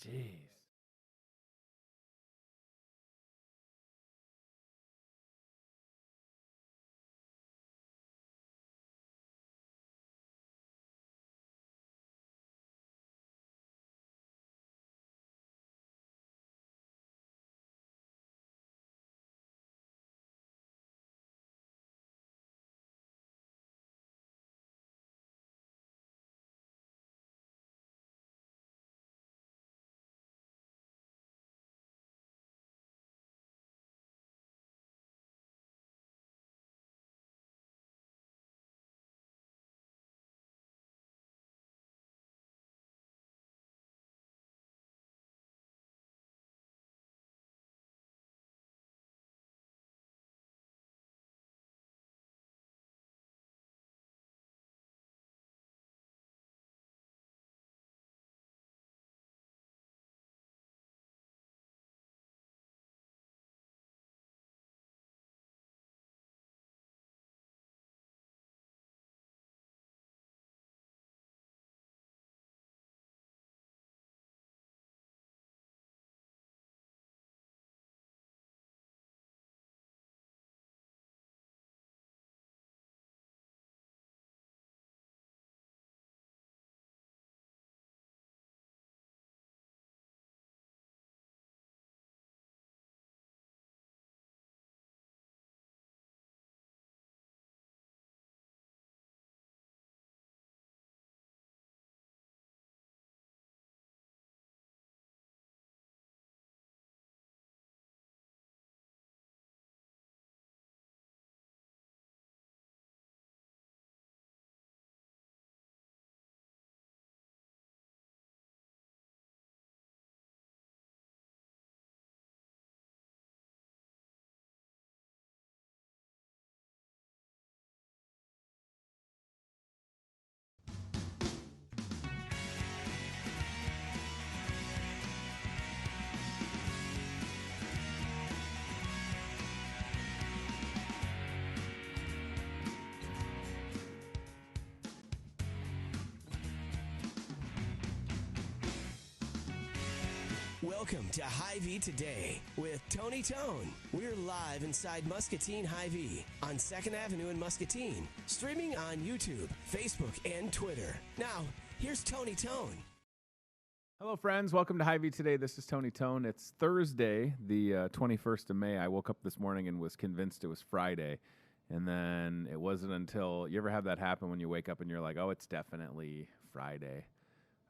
Jeez. Welcome to Hy-Vee Today with Tony Tone. We're live inside Muscatine HyVee on 2nd Avenue in Muscatine, streaming on YouTube, Facebook, and Twitter. Now, here's Tony Tone. Hello, friends. Welcome to Hy-Vee Today. This is Tony Tone. It's Thursday, the 21st of May. I woke up this morning and was convinced it was Friday. And then it wasn't until, you ever have that happen when you wake up and you're like, oh, it's definitely Friday.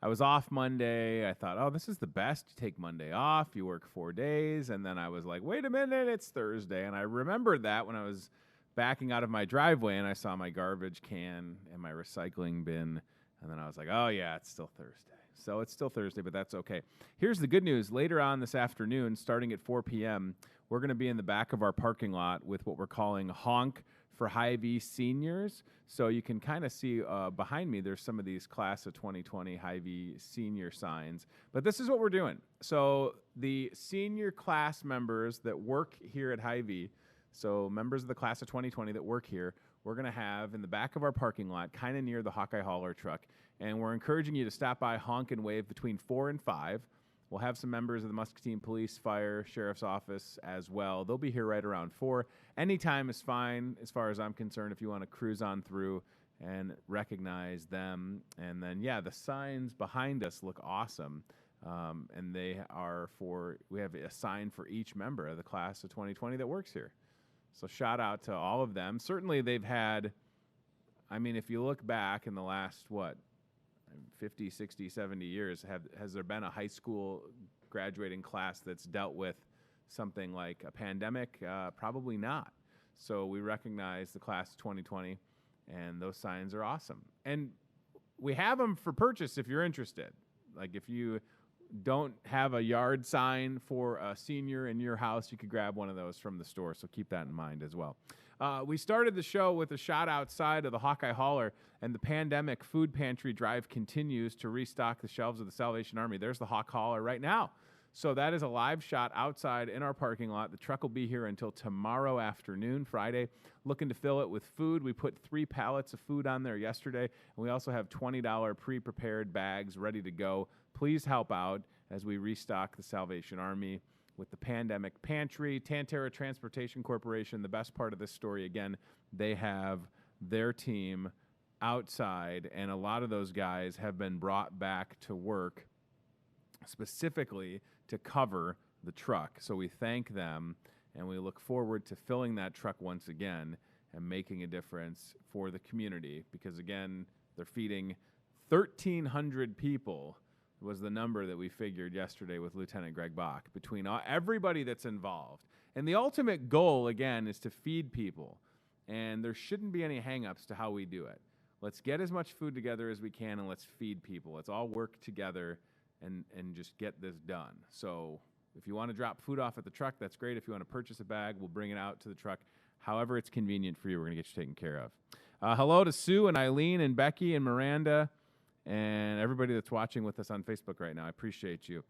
I was off Monday. I thought, oh, this is the best. You take Monday off. You work 4 days. And then I was like, wait a minute, it's Thursday. And I remembered that when I was backing out of my driveway and I saw my garbage can and my recycling bin. And then I was like, oh, yeah, it's still Thursday. So it's still Thursday, but that's okay. Here's the good news. Later on this afternoon, starting at 4 p.m., we're going to be in the back of our parking lot with what we're calling Honk for Hy-Vee seniors. So you can kind of see behind me, there's some of these class of 2020 Hy-Vee senior signs. But this is what we're doing. So the senior class members that work here at Hy-Vee, so members of the class of 2020 that work here, we're going to have in the back of our parking lot, kind of near the Hawkeye hauler truck. And we're encouraging you to stop by, honk, and wave between 4 and 5. We'll have some members of the Muscatine Police, Fire, Sheriff's Office as well. They'll be here right around 4. Anytime is fine as far as I'm concerned if you want to cruise on through and recognize them. And then, yeah, the signs behind us look awesome. And they are we have a sign for each member of the class of 2020 that works here. So shout out to all of them. Certainly they've had, I mean, if you look back in the last, 50, 60, 70 years, has there been a high school graduating class that's dealt with something like a pandemic? Probably not. So we recognize the class of 2020, and those signs are awesome. And we have them for purchase if you're interested. Like if you don't have a yard sign for a senior in your house, you could grab one of those from the store. So keep that in mind as well. We started the show with a shot outside of the Hawkeye hauler, and the pandemic food pantry drive continues to restock the shelves of the Salvation Army. There's the Hawk hauler right now. So that is a live shot outside in our parking lot. The truck will be here until tomorrow afternoon, Friday. Looking to fill it with food. We put 3 pallets of food on there yesterday, and we also have $20 pre-prepared bags ready to go. Please help out as we restock the Salvation Army with the Pandemic Pantry. Tantera Transportation Corporation, the best part of this story, again, they have their team outside, and a lot of those guys have been brought back to work specifically to cover the truck. So we thank them, and we look forward to filling that truck once again and making a difference for the community, because again, they're feeding 1,300 people was the number that we figured yesterday with Lieutenant Greg Bach, between everybody that's involved. And the ultimate goal, again, is to feed people. And there shouldn't be any hang-ups to how we do it. Let's get as much food together as we can, and let's feed people. Let's all work together and just get this done. So if you want to drop food off at the truck, that's great. If you want to purchase a bag, we'll bring it out to the truck. However it's convenient for you, we're going to get you taken care of. Hello to Sue and Eileen and Becky and Miranda and everybody that's watching with us on Facebook right now. I appreciate you.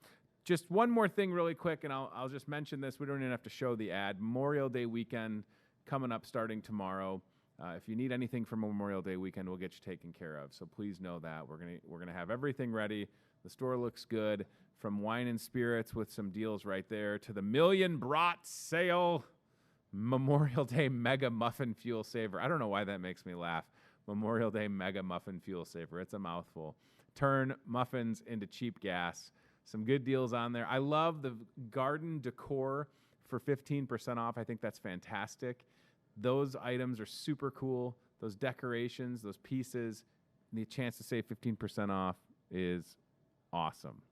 Just one more thing really quick, and I'll just mention this. We don't even have to show the ad. Memorial Day weekend coming up starting tomorrow. If you need anything for Memorial Day weekend, we'll get you taken care of. So please know that. We're gonna have everything ready. The store looks good, from wine and spirits with some deals right there to the Million Brat Sale Memorial Day Mega Muffin Fuel Saver. I don't know why that makes me laugh. Memorial Day Mega Muffin Fuel Saver. It's a mouthful. Turn muffins into cheap gas. Some good deals on there. I love the garden decor for 15% off. I think that's fantastic. Those items are super cool. Those decorations, those pieces, the chance to save 15% off is awesome.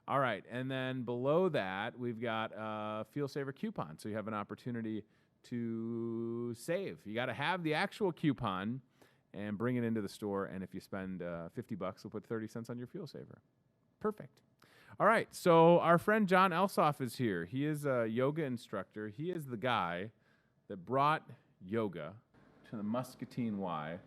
All right, and then below that, we've got a Fuel Saver coupon. So you have an opportunity to save. You got to have the actual coupon and bring it into the store. And if you spend $50, we'll put 30 cents on your Fuel Saver. Perfect. All right, so our friend John Elsoff is here. He is a yoga instructor. He is the guy that brought yoga to the Muscatine Y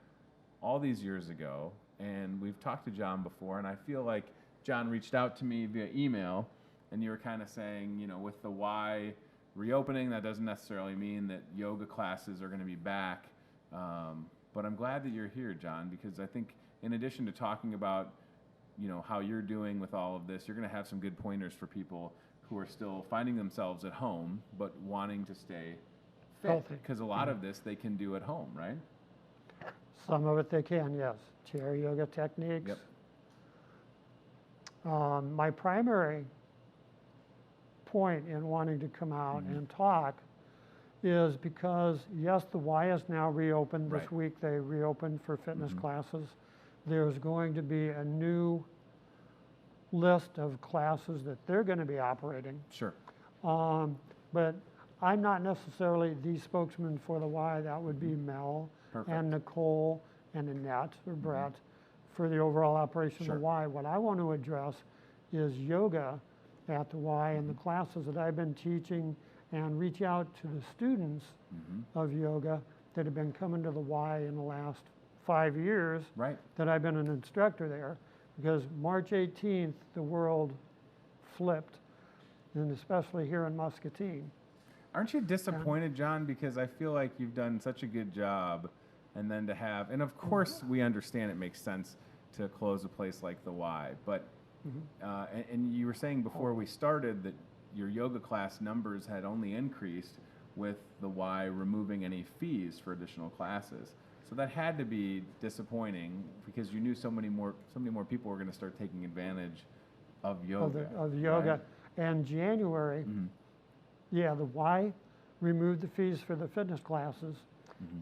all these years ago. And we've talked to John before, and I feel like John reached out to me via email, and you were kind of saying, you know, with the Y reopening, that doesn't necessarily mean that yoga classes are going to be back. But I'm glad that you're here, John, because I think in addition to talking about, you know, how you're doing with all of this, you're going to have some good pointers for people who are still finding themselves at home but wanting to stay fit. Because a lot of this they can do at home, right? Some of it they can, yes. Chair yoga techniques. Yep. My primary point in wanting to come out and talk is because, yes, the Y is now reopened. This week they reopened for fitness classes. There's going to be a new list of classes that they're going to be operating. Sure. But I'm not necessarily the spokesman for the Y. That would be Mel and Nicole and Annette or Brett for the overall operation of the Y. What I want to address is yoga at the Y and the classes that I've been teaching, and reach out to the students of yoga that have been coming to the Y in the last 5 years that I've been an instructor there. Because March 18th, the world flipped, and especially here in Muscatine. Aren't you disappointed, John? Because I feel like you've done such a good job, and then to have, and of course we understand it makes sense to close a place like the Y, but, and you were saying before we started that your yoga class numbers had only increased with the Y removing any fees for additional classes. So that had to be disappointing because you knew so many more people were going to start taking advantage of yoga. Of yoga. Right? And January, the Y removed the fees for the fitness classes,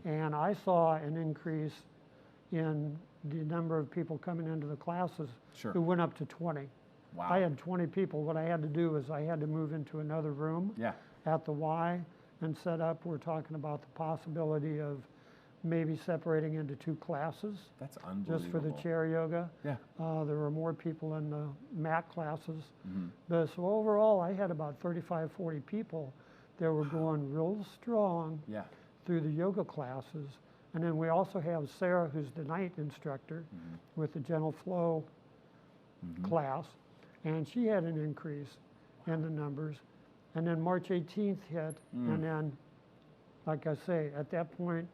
and I saw an increase in the number of people coming into the classes. It went up to 20. Wow. I had 20 people. What I had to do is I had to move into another room at the Y and set up. We're talking about the possibility of maybe separating into 2 classes. That's unbelievable. Just for the chair yoga. Yeah. There were more people in the mat classes. But so overall, I had about 35, 40 people that were going real strong through the yoga classes. And then we also have Sarah, who's the night instructor with the gentle flow class. And she had an increase in the numbers. And then March 18th hit, and then, like I say, at that point,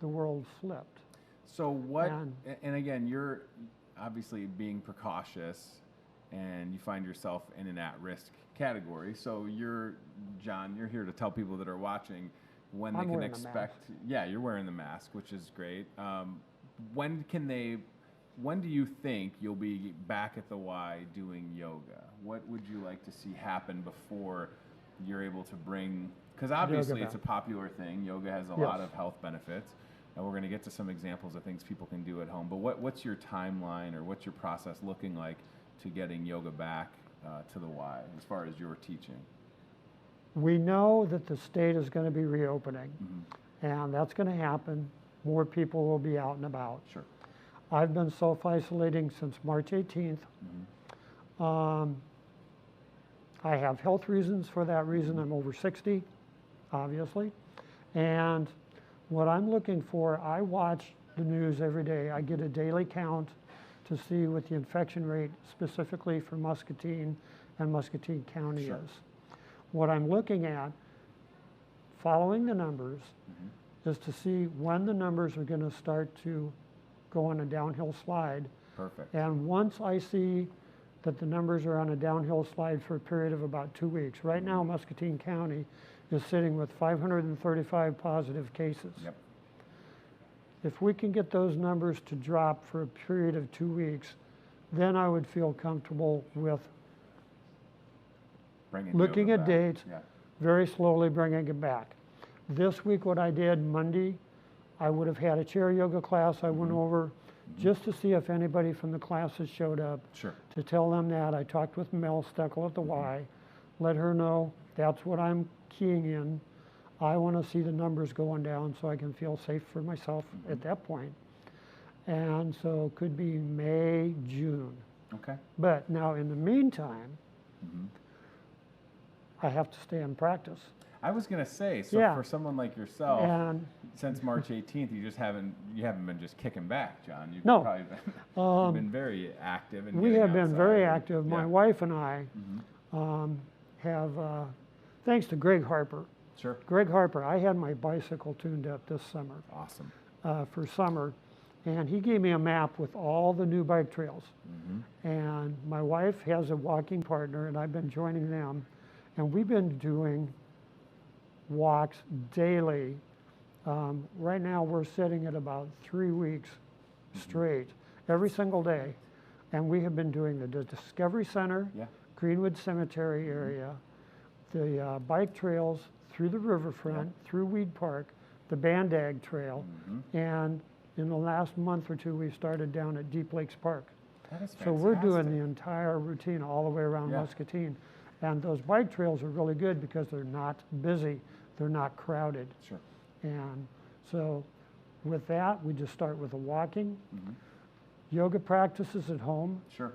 the world flipped. So what, and again, you're obviously being precautious and you find yourself in an at-risk category. So John, you're here to tell people that are watching when they can expect. Yeah, you're wearing the mask, which is great. When do you think you'll be back at the Y doing yoga? What would you like to see happen before you're able to bring, because obviously it's a popular thing. Yoga has a lot of health benefits. And we're going to get to some examples of things people can do at home. But what's your timeline, or what's your process looking like to getting yoga back to the Y as far as your teaching? We know that the state is going to be reopening, and that's going to happen. More people will be out and about. Sure. I've been self-isolating since March 18th. I have health reasons for that reason. I'm over 60, obviously. And what I'm looking for, I watch the news every day. I get a daily count to see what the infection rate specifically for Muscatine and Muscatine County is. What I'm looking at, following the numbers, is to see when the numbers are going to start to go on a downhill slide. Perfect. And once I see that the numbers are on a downhill slide for a period of about 2 weeks. Right now, Muscatine County is sitting with 535 positive cases. Yep. If we can get those numbers to drop for a period of 2 weeks, then I would feel comfortable with looking at dates, very slowly bringing it back. This week, what I did Monday, I would have had a chair yoga class. I went over just to see if anybody from the classes showed up. Sure. To tell them that. I talked with Mel Steckel at the Y, let her know that's what I'm keying in. I want to see the numbers going down so I can feel safe for myself at that point. And so it could be May, June. Okay. But now in the meantime, I have to stay in practice. I was going to say, so for someone like yourself, and since March 18th, you haven't been just kicking back, John. You've no. probably been, you've been very active. And we have been very active. My wife and I have, thanks to Greg Harper. Sure. Greg Harper, I had my bicycle tuned up this summer. Awesome. For summer. And he gave me a map with all the new bike trails. And my wife has a walking partner, and I've been joining them. And we've been doing walks daily. Right now we're sitting at about 3 weeks straight, every single day. And we have been doing the Discovery Center, Greenwood Cemetery area, the bike trails through the riverfront, through Weed Park, the Bandag Trail, and in the last month or two we've started down at Deep Lakes Park. That is fantastic. So we're doing the entire routine all the way around Muscatine. And those bike trails are really good because they're not busy, they're not crowded. Sure. And so with that, we just start with the walking. Yoga practices at home. Sure.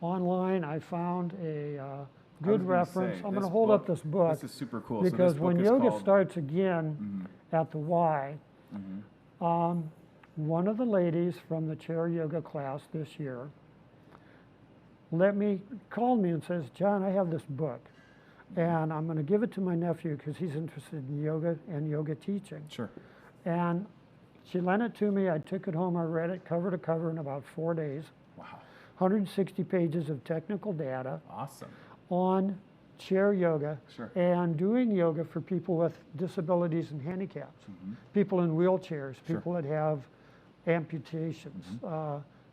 Online, I found a good reference. I'm going to hold up this book. This is super cool. Because so this when book yoga starts again at the Y, one of the ladies from the chair yoga class this year called me and says, John, I have this book. And I'm going to give it to my nephew because he's interested in yoga and yoga teaching. Sure. And she lent it to me. I took it home. I read it cover to cover in about 4 days. Wow. 160 pages of technical data. Awesome. On chair yoga and doing yoga for people with disabilities and handicaps, people in wheelchairs, people that have amputations,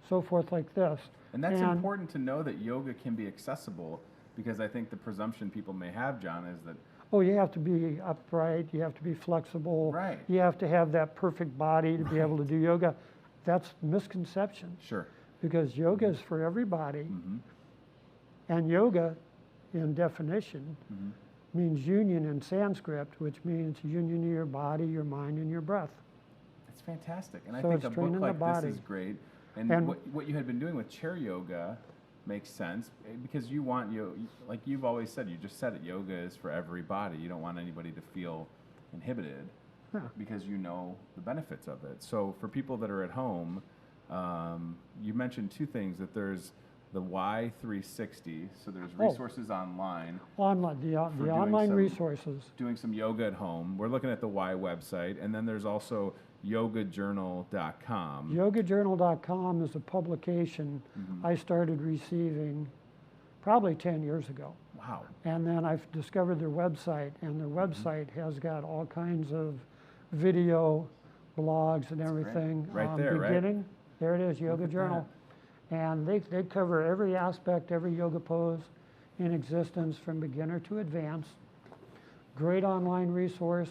so forth like this. And that's important to know that yoga can be accessible, because I think the presumption people may have, John, is that you have to be upright, you have to be flexible, right. You have to have that perfect body to be able to do yoga. That's misconception. Sure. Because yoga is for everybody, and yoga, in definition, means union in Sanskrit, which means union of your body, your mind, and your breath. It's fantastic. And so I think a book like this is great. And and what you had been doing with chair yoga makes sense, because you want, like you've always said, you just said it, yoga is for everybody. You don't want anybody to feel inhibited because you know the benefits of it. So for people that are at home, you mentioned two things, that there's the Y360, so there's resources online. The online resources. Doing some yoga at home. We're looking at the Y website, and then there's also yogajournal.com. Yogajournal.com is a publication I started receiving probably 10 years ago. Wow. And then I've discovered their website, and their website has got all kinds of video blogs and everything. Right there, beginning, right? There it is, Yoga Journal. And they cover every aspect, every yoga pose in existence from beginner to advanced. Great online resource.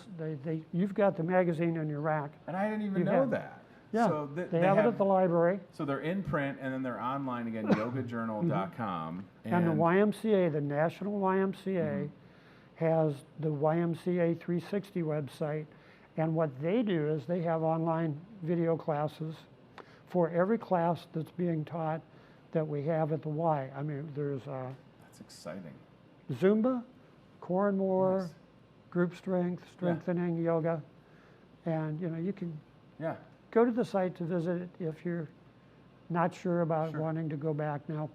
You've got the magazine in your rack. And I didn't even know that. Yeah, So they have it at the library. So they're in print, and then they're online again, yogajournal.com. And the YMCA, the National YMCA, has the YMCA 360 website. And what they do is they have online video classes for every class that's being taught that we have at the Y. I mean, there's That's exciting. Zumba, core and more, Nice. group strength, strengthening, yoga. And, you know, you can go to the site to visit it if you're not sure about wanting to go back. Now,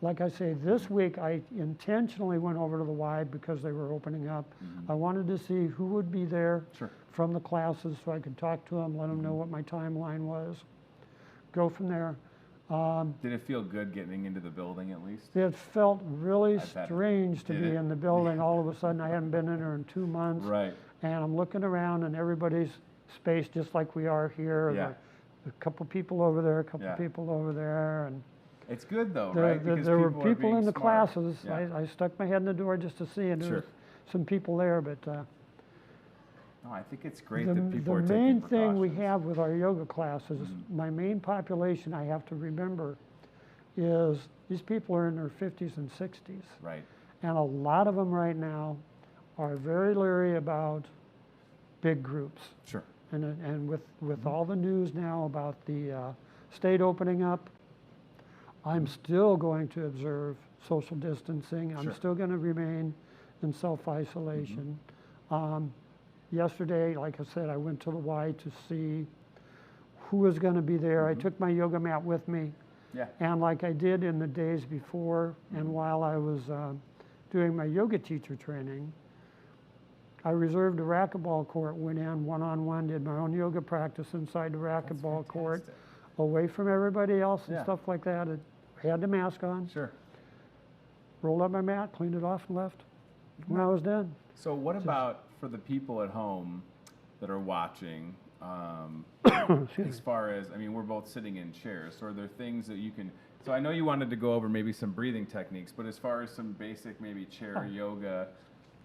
like I say, this week I intentionally went over to the Y because they were opening up. I wanted to see who would be there from the classes so I could talk to them, let them know what my timeline was, go from there. Did it feel good getting into the building at least? It felt really strange to be in the building. All of a sudden, I hadn't been in there in 2 months. Right. And I'm looking around and everybody's spaced just like we are here. Yeah. A couple people over there, a couple people over there. And it's good though, right? Because there were people in the smart. classes. Yeah. I stuck my head in the door just to see, and there was some people there. But no, I think it's great that people are the taking main thing we precautions. have with our yoga classes, my main population I have to remember is these people are in their 50s and 60s. Right. And a lot of them right now are very leery about big groups. Sure. And with all the news now about the state opening up, I'm still going to observe social distancing. I'm still going to remain in self-isolation. Yesterday, like I said, I went to the Y to see who was going to be there. I took my yoga mat with me. Yeah. And like I did in the days before and while I was doing my yoga teacher training, I reserved a racquetball court, went in one-on-one, did my own yoga practice inside the racquetball court, away from everybody else and stuff like that. I had the mask on. Sure. Rolled up my mat, cleaned it off, and left when I was done. So what about for the people at home that are watching, as far as, I mean, we're both sitting in chairs, so are there things that you can, so I know you wanted to go over maybe some breathing techniques, but as far as some basic maybe chair yoga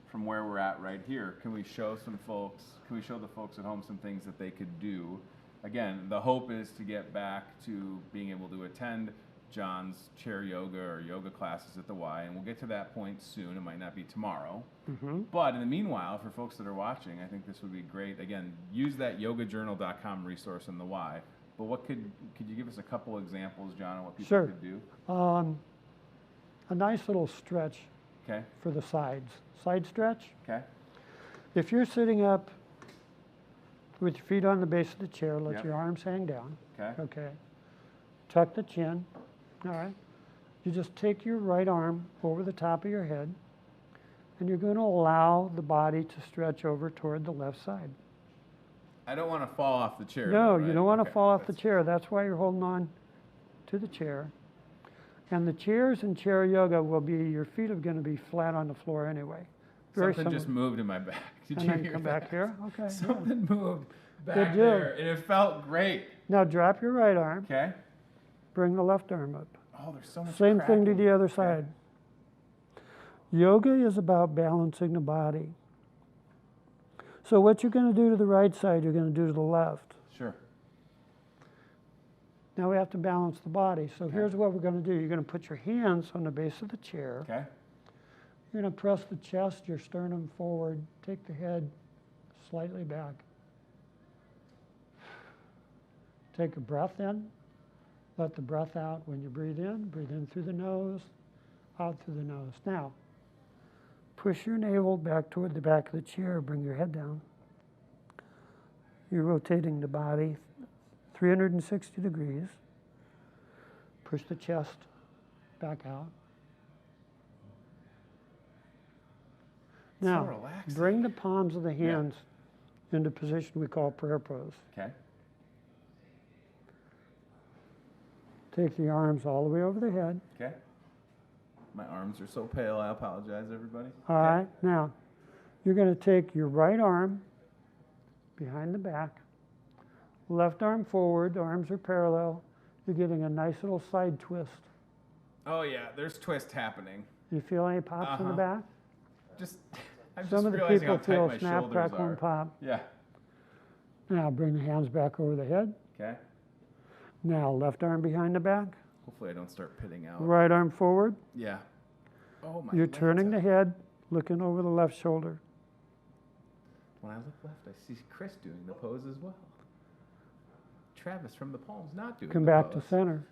from where we're at right here, can we show the folks at home some things that they could do? Again, the hope is to get back to being able to attend John's chair yoga or yoga classes at the Y, and we'll get to that point soon. It might not be tomorrow. But in the meanwhile, for folks that are watching, I think this would be great. Again, use that yogajournal.com resource in the Y. But what could you give us a couple examples, John, of what people could do? A nice little stretch for the sides. Side stretch. Okay. If you're sitting up with your feet on the base of the chair, let your arms hang down. Okay. Tuck the chin. All right. You just take your right arm over the top of your head, and you're going to allow the body to stretch over toward the left side. I don't want to fall off the chair. No, though, right? you don't want to fall off the chair. That's why you're holding on to the chair. And the chairs in chair yoga will be, your feet are going to be flat on the floor anyway. Something just moved in my back. Did you and then hear come that? back here. Okay. Something moved back Good there, and it felt great. Now drop your right arm. Okay. Bring the left arm up. Oh, there's so much Same thing to cracking. the other side. Yoga is about balancing the body. So what you're going to do to the right side, you're going to do to the left. Sure. Now we have to balance the body. So here's what we're going to do. You're going to put your hands on the base of the chair. Okay. You're going to press the chest, your sternum forward. Take the head slightly back. Take a breath in. Let the breath out when you breathe in. Breathe in through the nose, out through the nose. Now, push your navel back toward the back of the chair. Bring your head down. You're rotating the body 360 degrees. Push the chest back out. Now, relaxing. bring the palms of the hands into position we call prayer pose. Okay. Take the arms all the way over the head. Okay. My arms are so pale. I apologize, everybody. All right. Now, you're going to take your right arm behind the back, left arm forward, the arms are parallel. You're getting a nice little side twist. Oh yeah, there's twist happening. You feel any pops in the back? I'm Some just of the realizing people how tight feel my snap, shoulders crackle, are. and pop. Yeah. Now, bring the hands back over the head. Okay. Now, left arm behind the back, Hopefully I don't start pitting out. right arm forward. Yeah. Oh my. You're turning the Lanta. head, looking over the left shoulder. When I look left, I see Chris doing the pose as well. Travis from the Palms not doing Come the back pose. to center.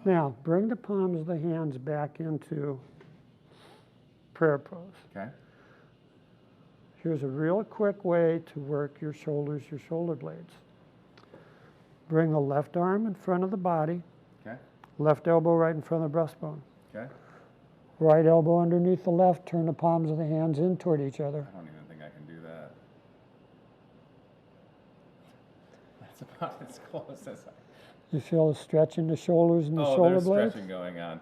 Now, bring the palms of the hands back into prayer pose. Okay. Here's a real quick way to work your shoulders, your shoulder blades. Bring the left arm in front of the body, Okay. left elbow right in front of the breastbone. Okay. Right elbow underneath the left, turn the palms of the hands in toward each other. I don't even think I can do that. That's about as close as I. You feel a stretch in the shoulders and the Oh, shoulder there's blades? stretching going on.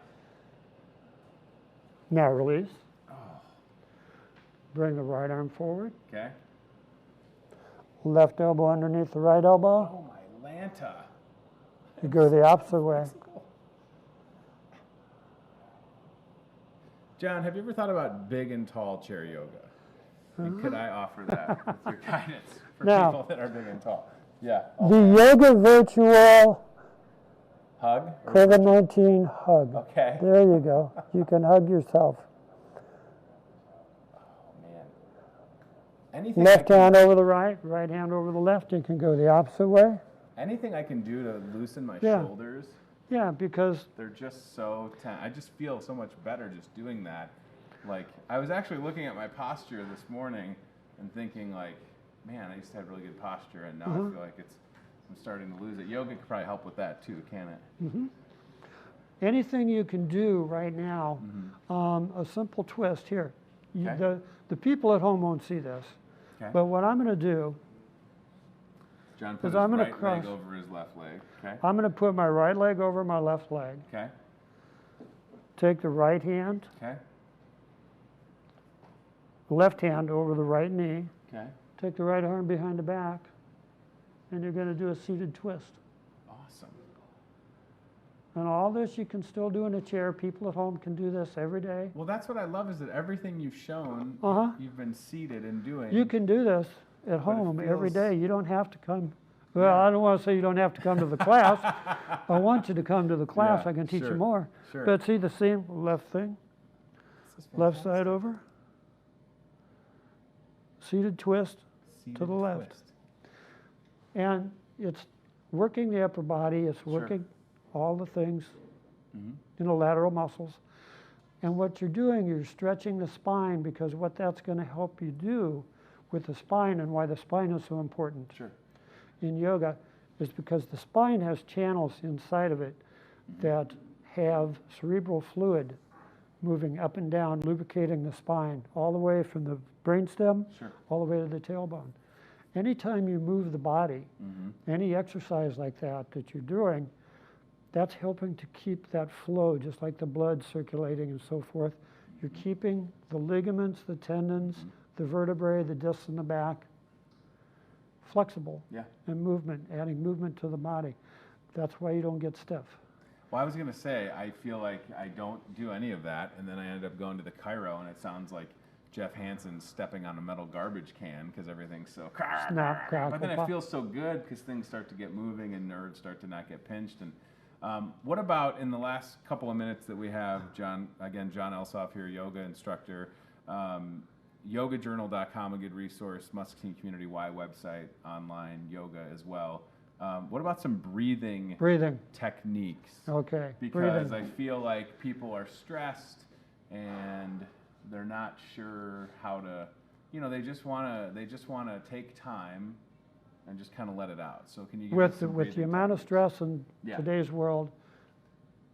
Now release. Oh. Bring the right arm forward. Okay. Left elbow underneath the right elbow. Oh my Lanta. You go the opposite way. John, have you ever thought about big and tall chair yoga? And could I offer that with your guidance for Now- people that are big and tall? Yeah. The yoga virtual Hug? Or- COVID-19 hug. Okay. There you go. You can hug yourself. Oh, man. Anything Left I can, hand over the right, right hand over the left. You can go the opposite way. anything I can do to loosen my Yeah. shoulders, Yeah, because they're just so I just feel so much better just doing that. Like, I was actually looking at my posture this morning and thinking, like, man, I used to have really good posture, and now I feel like I'm starting to lose it. Yoga could probably help with that too, can it? anything you can do right now, a simple twist here. Okay. The people at home won't see this, Okay. but what I'm going to do, John put 'cause his I'm gonna right cross- leg over his left leg. Okay. I'm going to put my right leg over my left leg. Okay. Take the right hand, Okay. left hand over the right knee. Okay. Take the right arm behind the back, and you're going to do a seated twist. Awesome. And all this you can still do in a chair. People at home can do this every day. Well, that's what I love is that everything you've shown, Uh-huh. you've been seated and doing. You can do this at it home every feels- day. You don't have to come. Well, Yeah. I don't want to say you don't have to come to the class. I want you to come to the class. Yeah, I can teach sure, you more. sure. But see the same left thing, This is left side fantastic. over, seated twist, Seated the left. twist. and it's working the upper body. It's Sure. working all the things, Mhm. lateral muscles. And what you're doing, you're stretching the spine, because what that's going to help you do with the spine, and why the spine is so important Sure. in yoga, is because the spine has channels inside of it that have cerebral fluid moving up and down, lubricating the spine, all the way from the brainstem Sure. all the way to the tailbone. Anytime you move the body, Mm-hmm. any exercise like that you're doing, that's helping to keep that flow, just like the blood circulating and so forth. You're keeping the ligaments, the tendons, the vertebrae, the discs in the back flexible Yeah. and movement, adding movement to the body. That's why you don't get stiff. Well, I was going to say, I feel like I don't do any of that, and then I ended up going to the chiro, and it sounds like Jeff Hansen's stepping on a metal garbage can because everything's so... Snap, crackle, But then it pop. feels so good because things start to get moving and nerves start to not get pinched. And what about in the last couple of minutes that we have, John, again, John Elsoff here, yoga instructor, yogajournal.com, a good resource, Muscatine Community Y website, online yoga as well. What about some breathing Breathing, techniques? okay. Because breathing. I feel like people are stressed and they're not sure how to, they just want to take time and just kind of let it out. So can you give us some With the breathing amount of techniques? stress in Yeah. today's world,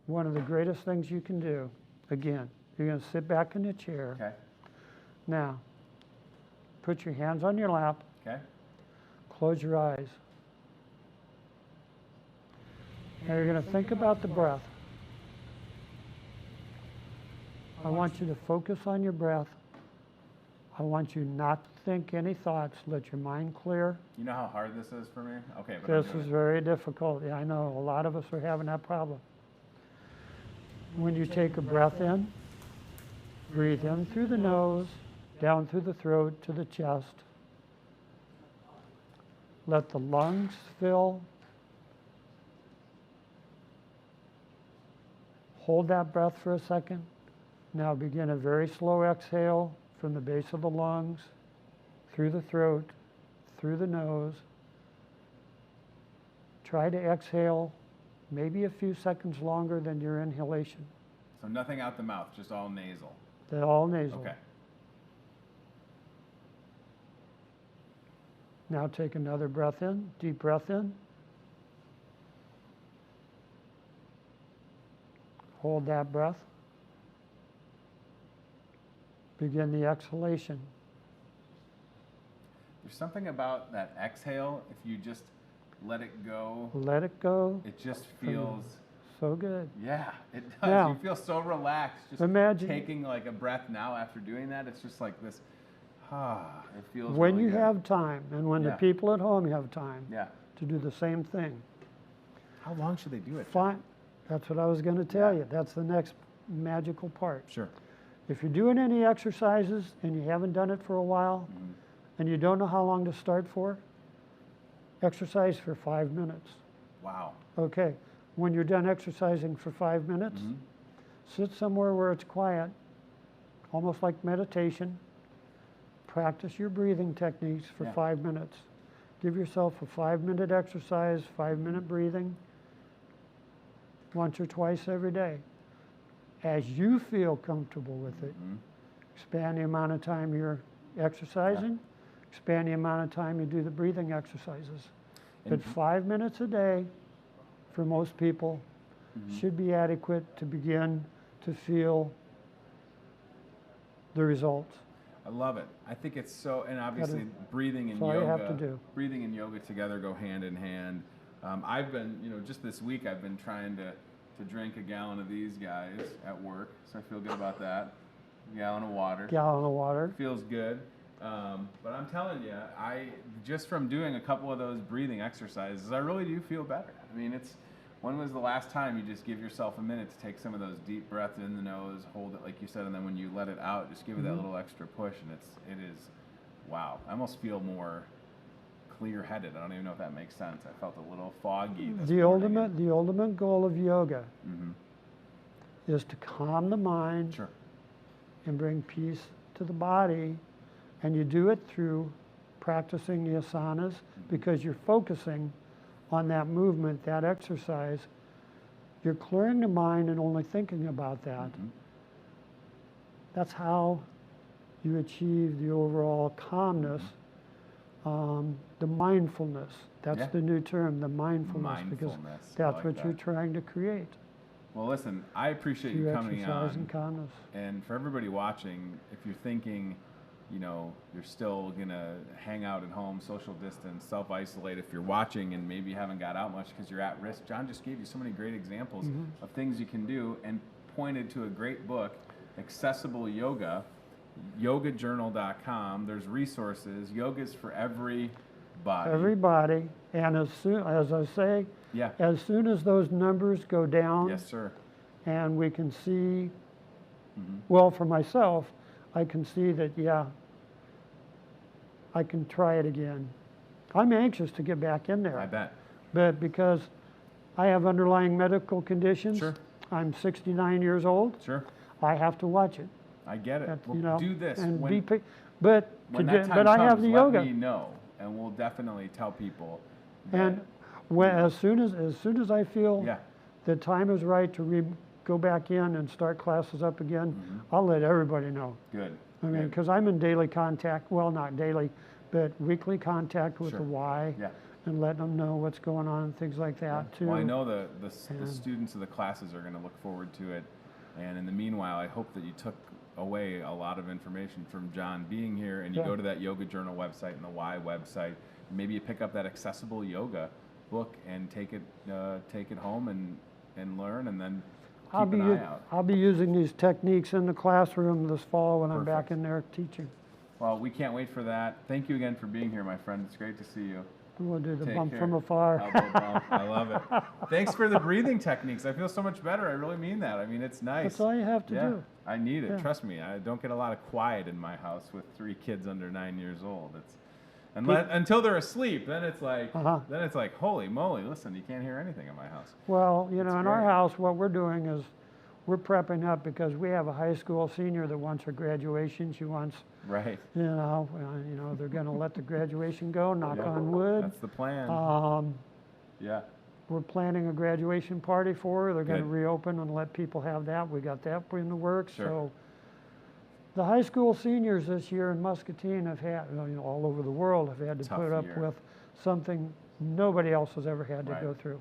one of the greatest things you can do, again, you're going to sit back in the chair. Okay. Now, put your hands on your lap, Okay. close your eyes. Now you're going to think about the breath. I want you to focus on your breath. I want you not to think any thoughts. Let your mind clear. You know how hard this is for me? Okay, but This is very difficult. Yeah, I know. A lot of us are having that problem. When you take a breath in, breathe in through the nose, down through the throat to the chest. Let the lungs fill. Hold that breath for a second. Now begin a very slow exhale from the base of the lungs, through the throat, through the nose. Try to exhale maybe a few seconds longer than your inhalation. So nothing out the mouth, just all nasal. They're all nasal. Okay. Now take another breath in, deep breath in. Hold that breath. Begin the exhalation. There's something about that exhale, if you just let it go, Let it go. it just feels, So good. yeah, it does. Now, You feel so relaxed. Just imagine- taking like a breath now after doing that, it's just like this, it feels When really you good. have time, and when the Yeah. people at home have time Yeah. to do the same thing, How long should they do it? fine. That's what I was going to tell Yeah. you. That's the next magical part. Sure. If you're doing any exercises and you haven't done it for a while, and you don't know how long to start for, exercise for 5 minutes. Wow. Okay, when you're done exercising for 5 minutes, sit somewhere where it's quiet, almost like meditation. Practice your breathing techniques for Yeah. 5 minutes. Give yourself a 5-minute exercise, 5-minute breathing, once or twice every day. As you feel comfortable with it, expand the amount of time you're exercising, expand the amount of time you do the breathing exercises. But 5 minutes a day, for most people, should be adequate to begin to feel the results. I love it. I think it's so, and obviously breathing and that's all you yoga, have to do. breathing and yoga together go hand in hand. I've been, just this week I've been trying to drink a gallon of these guys at work, so I feel good about that. A gallon of water. Gallon of water. Feels good. But I'm telling you, just from doing a couple of those breathing exercises, I really do feel better. I mean, when was the last time you just give yourself a minute to take some of those deep breaths in the nose, hold it like you said, and then when you let it out, just give it that little extra push, and it is, wow. I almost feel more clear-headed. I don't even know if that makes sense. I felt a little foggy this morning. The ultimate goal of yoga is to calm the mind Sure. and bring peace to the body, and you do it through practicing the asanas because you're focusing on that movement, that exercise. You're clearing the mind and only thinking about that. That's how you achieve the overall calmness, the mindfulness. That's the new term, the mindfulness, because Mindfulness. I that's like what that. you're trying to create. Well, listen, I appreciate you Through coming exercise on. and calmness. And for everybody watching, if you're thinking, you're still going to hang out at home, social distance, self-isolate, if you're watching and maybe you haven't got out much because you're at risk, John just gave you so many great examples of things you can do and pointed to a great book, Accessible Yoga, yogajournal.com. There's resources. Yoga's for everybody. Everybody, and as I say, as soon as those numbers go down, Yes, sir. and we can see, well, for myself, I can see that, I can try it again. I'm anxious to get back in there. I bet. But because I have underlying medical conditions, Sure. I'm 69 years old, Sure. I have to watch it. I get it. That, Well, do this. And When but that time I have comes, the let yoga. me know, and we'll definitely tell people. That, And as soon as I feel yeah, the time is right to go back in and start classes up again, I'll let everybody know. good. I mean, good. because I'm in daily contact, well, not daily, but weekly contact with Sure. the Y, Yeah. and letting them know what's going on and things like that too. Well, I know the And- students of the classes are going to look forward to it. And in the meanwhile, I hope that you took away a lot of information from John being here, and you go to that Yoga Journal website and the Y website. And maybe you pick up that Accessible Yoga book and take it home and learn, and then keep an eye out. I'll be using these techniques in the classroom this fall when I'm back in there teaching. Well, we can't wait for that. Thank you again for being here, my friend. It's great to see you. We'll do the bump from afar. Bump. I love it. Thanks for the breathing techniques. I feel so much better. I really mean that. I mean, it's nice. That's all you have to do. I need it. Trust me. I don't get a lot of quiet in my house with 3 kids under 9 years old. Until they're asleep, then it's like, holy moly, listen, you can't hear anything in my house. Well, in our house, what we're doing is we're prepping up because we have a high school senior that wants her graduation. She wants, right. They're going to let the graduation go, knock on wood. That's the plan. We're planning a graduation party for her. They're going to reopen and let people have that. We got that in the works. Sure. So the high school seniors this year in Muscatine have had, all over the world, have had to put up with something nobody else has ever had to go through.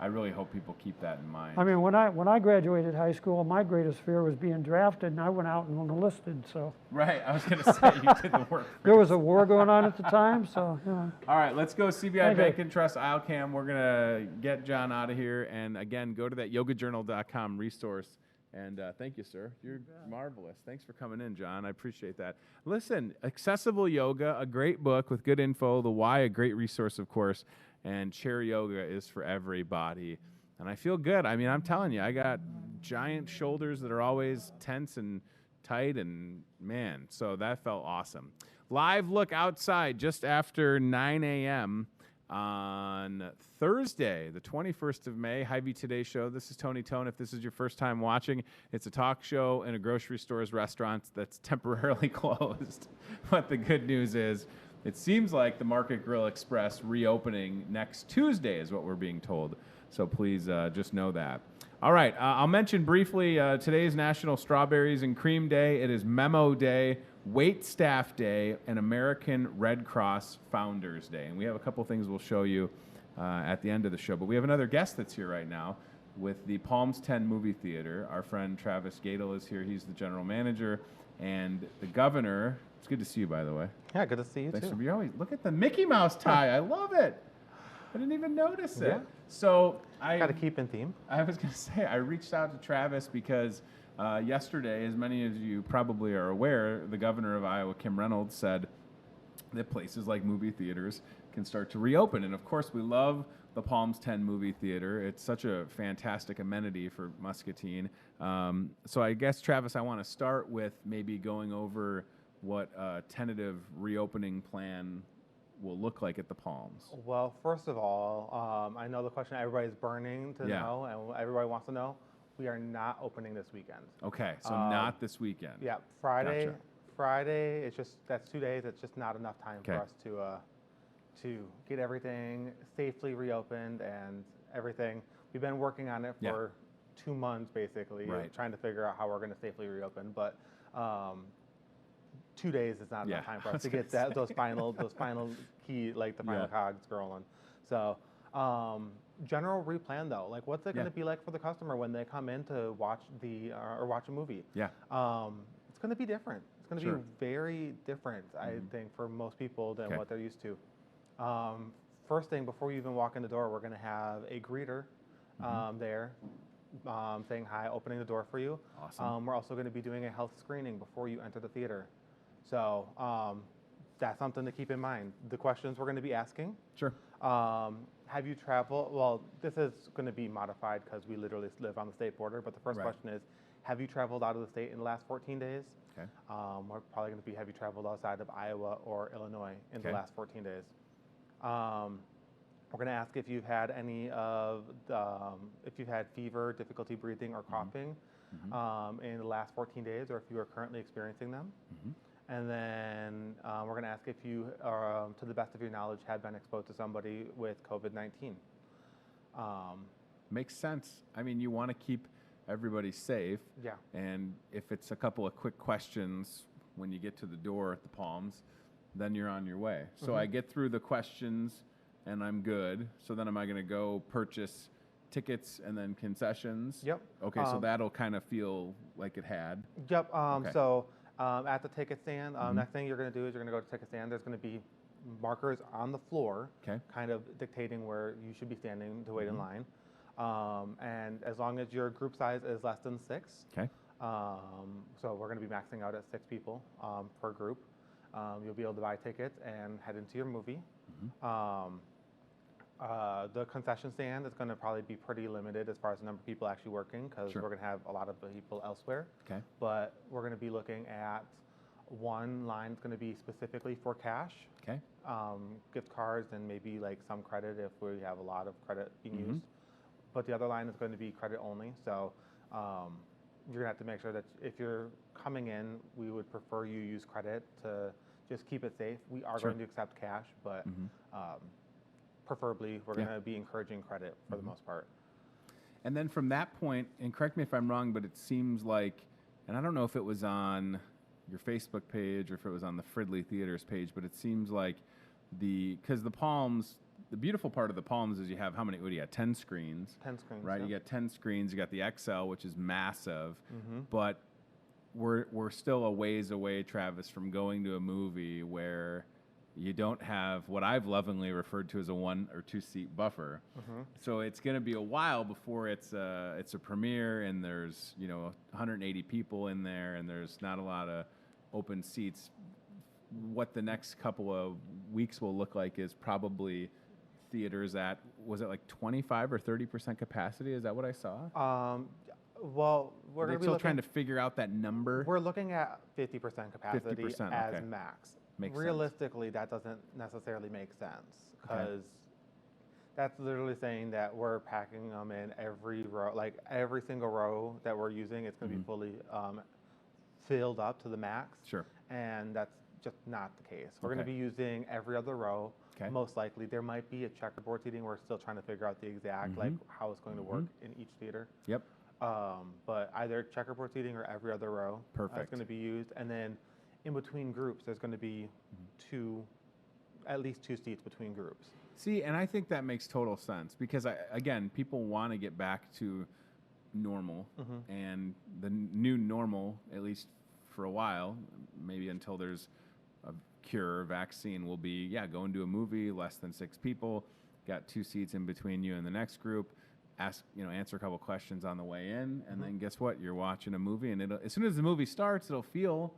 I really hope people keep that in mind. I mean, when I graduated high school, my greatest fear was being drafted, and I went out and enlisted. So right, I was going to say you did the work. There was a war going on at the time, so All right, let's go CBI Bank and Trust ILCAM. We're going to get John out of here, and again, go to that yogajournal.com resource. And thank you, sir. You're marvelous. Thanks for coming in, John. I appreciate that. Listen, Accessible Yoga, a great book with good info. The Why, a great resource, of course. And Chair Yoga is for everybody. And I feel good. I mean, I'm telling you, I got giant shoulders that are always tense and tight, and man, so that felt awesome. Live look outside just after 9 a.m. on Thursday, the 21st of May, Hy-Vee Today Show. This is Tony Tone. If this is your first time watching, it's a talk show in a grocery store's restaurant that's temporarily closed. But the good news is, it seems like the Market Grill Express reopening next Tuesday is what we're being told. So please just know that. All right, I'll mention briefly today's National Strawberries and Cream Day. It is Memo Day, Wait Staff Day, and American Red Cross Founders Day. And we have a couple things we'll show you at the end of the show. But we have another guest that's here right now with the Palms 10 Movie Theater. Our friend Travis Gadel is here. He's the general manager. And the governor, it's good to see you, by the way. Yeah, good to see you, Thanks too. For being always, look at the Mickey Mouse tie. I love it. I didn't even notice it. Yeah. So Got to keep in theme. I was going to say, I reached out to Travis because yesterday, as many of you probably are aware, the governor of Iowa, Kim Reynolds, said that places like movie theaters can start to reopen. And of course, we love the Palms 10 Movie Theater. It's such a fantastic amenity for Muscatine. So I guess, Travis, I want to start with maybe going over what a tentative reopening plan will look like at the Palms. Well, first of all, I know the question everybody's burning to know, and everybody wants to know. We are not opening this weekend. Okay, so not this weekend. Yeah, Friday. Gotcha. Friday. It's just that's 2 days. It's just not enough time for us to get everything safely reopened and everything. We've been working on it for 2 months, basically, trying to figure out how we're going to safely reopen. But 2 days is not enough time for us to get those final key, like the final cogs rolling. So general replan though, like what's it going to be like for the customer when they come in to watch or watch a movie? It's going to be different. It's going to be very different, I think, for most people than what they're used to. First thing, before you even walk in the door, we're going to have a greeter there saying hi, opening the door for you. Awesome. We're also going to be doing a health screening before you enter the theater. So that's something to keep in mind. The questions we're going to be asking. Sure. Have you traveled? Well, this is going to be modified because we literally live on the state border. But the first question is, have you traveled out of the state in the last 14 days? Okay. We're probably going to be, have you traveled outside of Iowa or Illinois in the last 14 days? We're going to ask if you've had if you've had fever, difficulty breathing, or coughing in the last 14 days, or if you are currently experiencing them. And then we're going to ask if you, to the best of your knowledge, have been exposed to somebody with COVID-19. Makes sense. I mean, you want to keep everybody safe. Yeah. And if it's a couple of quick questions when you get to the door at the Palms, then you're on your way. So I get through the questions and I'm good. So then am I going to go purchase tickets and then concessions. Yep. Okay, so that'll kind of feel like it had. Yep. Okay. So at the ticket stand, next thing you're going to do is you're going to go to the ticket stand. There's going to be markers on the floor, kind of dictating where you should be standing to wait in line. And as long as your group size is less than 6, so we're going to be maxing out at 6 people per group. You'll be able to buy tickets and head into your movie. The concession stand is going to probably be pretty limited as far as the number of people actually working, because we're going to have a lot of people elsewhere. But we're going to be looking at one line is going to be specifically for cash, gift cards, and maybe like some credit if we have a lot of credit being used. But the other line is going to be credit only. So you're going to have to make sure that if you're coming in, we would prefer you use credit to just keep it safe. We are going to accept cash, but preferably we're going to be encouraging credit for the most part. And then from that point, and correct me if I'm wrong, but it seems like, and I don't know if it was on your Facebook page or if it was on the Fridley Theaters page, but it seems like because the Palms, the beautiful part of the Palms is you have how many? What do you got? 10 screens. 10 screens. Right. You got 10 screens. You got the XL, which is massive, but we're still a ways away, Travis, from going to a movie where you don't have what I've lovingly referred to as a 1 or 2 seat buffer. So it's going to be a while before it's a premiere and there's 180 people in there and there's not a lot of open seats. What the next couple of weeks will look like is probably theaters at, was it like 25 or 30% capacity? Is that what I saw? Well, we're going to be still trying to figure out that number. We're looking at 50% capacity 50%, as max. Makes Realistically, sense. that doesn't necessarily make sense, because that's literally saying that we're packing them in every row, like every single row that we're using, it's going to be fully filled up to the max. And that's just not the case. We're going to be using every other row. Most likely, there might be a checkerboard seating. We're still trying to figure out the exact like how it's going to work in each theater. But either checkerboard seating or every other row is going to be used, and then in between groups, there's going to be at least two seats between groups. See, and I think that makes total sense because, again, people want to get back to normal, and the new normal, at least for a while, maybe until there's a cure or vaccine, will be, going to a movie, less than 6 people, got 2 seats in between you and the next group, answer a couple questions on the way in, and then guess what? You're watching a movie, and as soon as the movie starts, it'll feel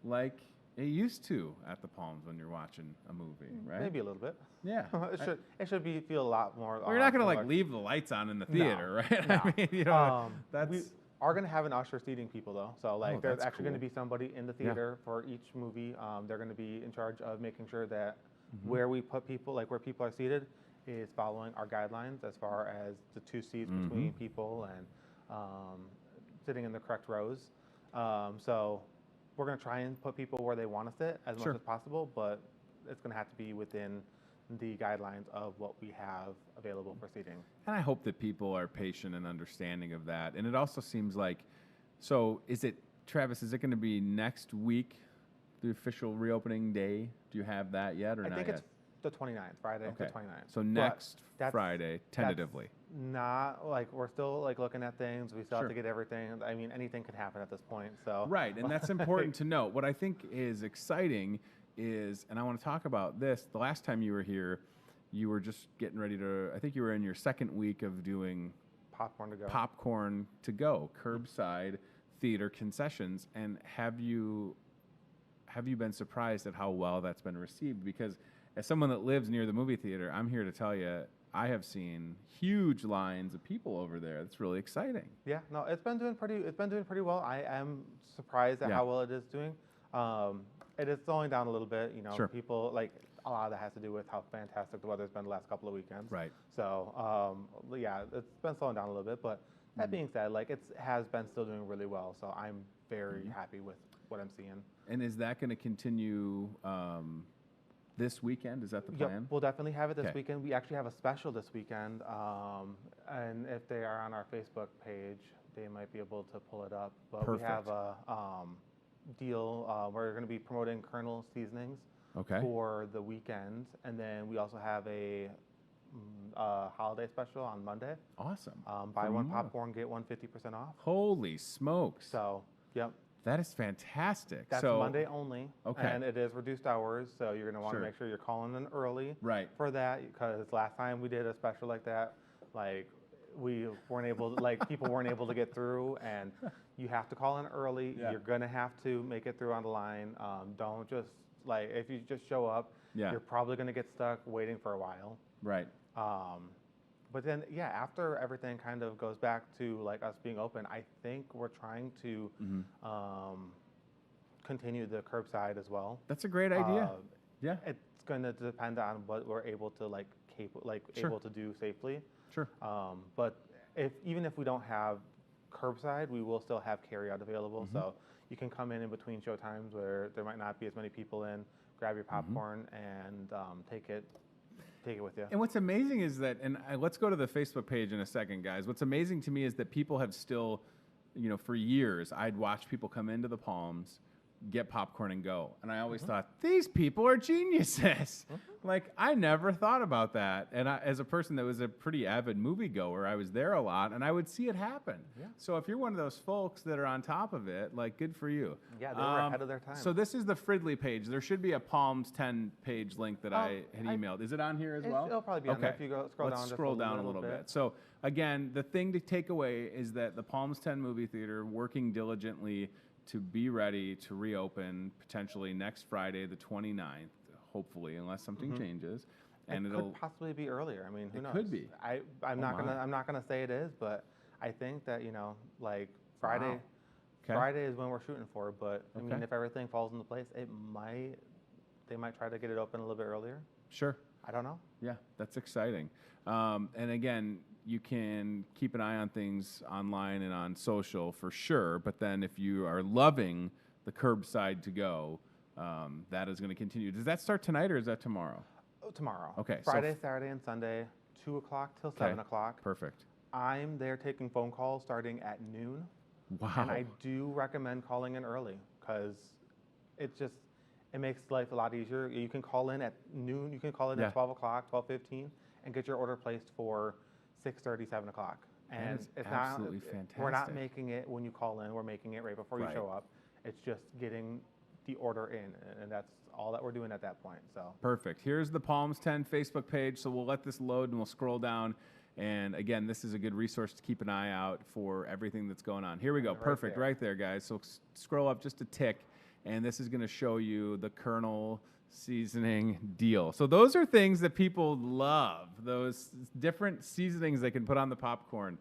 like it used to at the Palms when you're watching a movie, right? Maybe a little bit. Yeah. It should feel a lot more. Well, you're not going to leave the lights on in the theater, right? No. I mean, we are going to have an usher seating people though. So there's actually going to be somebody in the theater for each movie. They're going to be in charge of making sure that where we put people, like where people are seated, is following our guidelines as far as the 2 seats between people and sitting in the correct rows. So we're going to try and put people where they want to sit as much as possible, but it's going to have to be within the guidelines of what we have available for seating. And I hope that people are patient and understanding of that. And it also seems like, so Travis, is it going to be next week, the official reopening day? Do you have that yet or not yet? I think it's the 29th, Friday the 29th. So next Friday, tentatively. Not we're still looking at things. We still have to get everything. I mean, anything could happen at this point. So right, and that's important to note. What I think is exciting is, and I want to talk about this. The last time you were here, you were just getting ready to. I think you were in your 2nd week of doing popcorn to go, curbside theater concessions. And have you been surprised at how well that's been received? Because as someone that lives near the movie theater, I'm here to tell you, I have seen huge lines of people over there. It's really exciting. Yeah, no, it's been doing pretty well. I am surprised at how well it is doing. It is slowing down a little bit. People a lot of that has to do with how fantastic the weather's been the last couple of weekends. Right. So it's been slowing down a little bit. But that being said, it has been still doing really well. So I'm very happy with what I'm seeing. And is that going to continue? This weekend, is that the plan? Yep, we'll definitely have it this weekend. We actually have a special this weekend, and if they are on our Facebook page, they might be able to pull it up. But we have a deal. We're going to be promoting Colonel seasonings for the weekend, and then we also have a holiday special on Monday. Awesome. Buy For one more. popcorn, get one 50% off. Holy smokes. So, yep. That is fantastic. That's so, Monday only. Okay. And it is reduced hours, so you're going to want to Sure. make sure you're calling in early Right. for that, because last time we did a special like that, like we weren't able to, like people weren't able to get through, and you have to call in early. Yeah. You're going to have to make it through on the line. Don't just, like, if you just show up, Yeah. you're probably going to get stuck waiting for a while. Right. But then, yeah, after everything kind of goes back to like us being open, I think we're trying to continue the curbside as well. That's a great idea. Yeah. It's going to depend on what we're able to Sure. able to do safely. Sure. But even if we don't have curbside, we will still have carryout available. So you can come in between show times where there might not be as many people in, grab your popcorn and take it with you. And what's amazing is that, and let's go to the Facebook page in a second, guys. What's amazing to me is that people have still, for years, I'd watch people come into the Palms, get popcorn and go. And I always thought, these people are geniuses. Like, I never thought about that. And as a person that was a pretty avid moviegoer, I was there a lot, and I would see it happen. Yeah. So if you're one of those folks that are on top of it, like, good for you. Yeah, they were ahead of their time. So this is the Fridley page. There should be a Palms 10 page link that I had emailed. Is it on here as well? It'll probably be on there if you go scroll down. Let's just scroll down a little bit. So again, the thing to take away is that the Palms 10 movie theater working diligently to be ready to reopen potentially next Friday, the 29th, hopefully, unless something changes. And it it'll could possibly be earlier. I mean, who knows? could be. I'm not gonna say it is, but I think that like Friday. Wow. Okay. Friday is when we're shooting for. But I mean, Okay. if everything falls into place, they might try to get it open a little bit earlier. Sure. I don't know. Yeah, that's exciting. And again, you can keep an eye on things online and on social for sure. But then if you are loving the curbside to go, that is going to continue. Does that start tonight or is that tomorrow? Oh, tomorrow. Okay, so Friday, Saturday, and Sunday, 2 o'clock till 7 o'clock. Perfect. I'm there taking phone calls starting at noon. Wow. And I do recommend calling in early because it makes life a lot easier. You can call in at noon. You can call in Yeah. at 12 o'clock, 12:15, and get your order placed for 6:30, 7 o'clock. And is it's absolutely not, we're not fantastic. making it when you call in. We're making it right before you Right. show up. It's just getting the order in, and that's all that we're doing at that point. So Perfect. Here's the Palms 10 Facebook page. So we'll let this load and we'll scroll down. And again, this is a good resource to keep an eye out for everything that's going on. Here we go. Right Perfect. there. Right there, guys. So scroll up just a tick. And this is going to show you the Colonel seasoning deal. So those are things that people love. Those different seasonings they can put on the popcorn.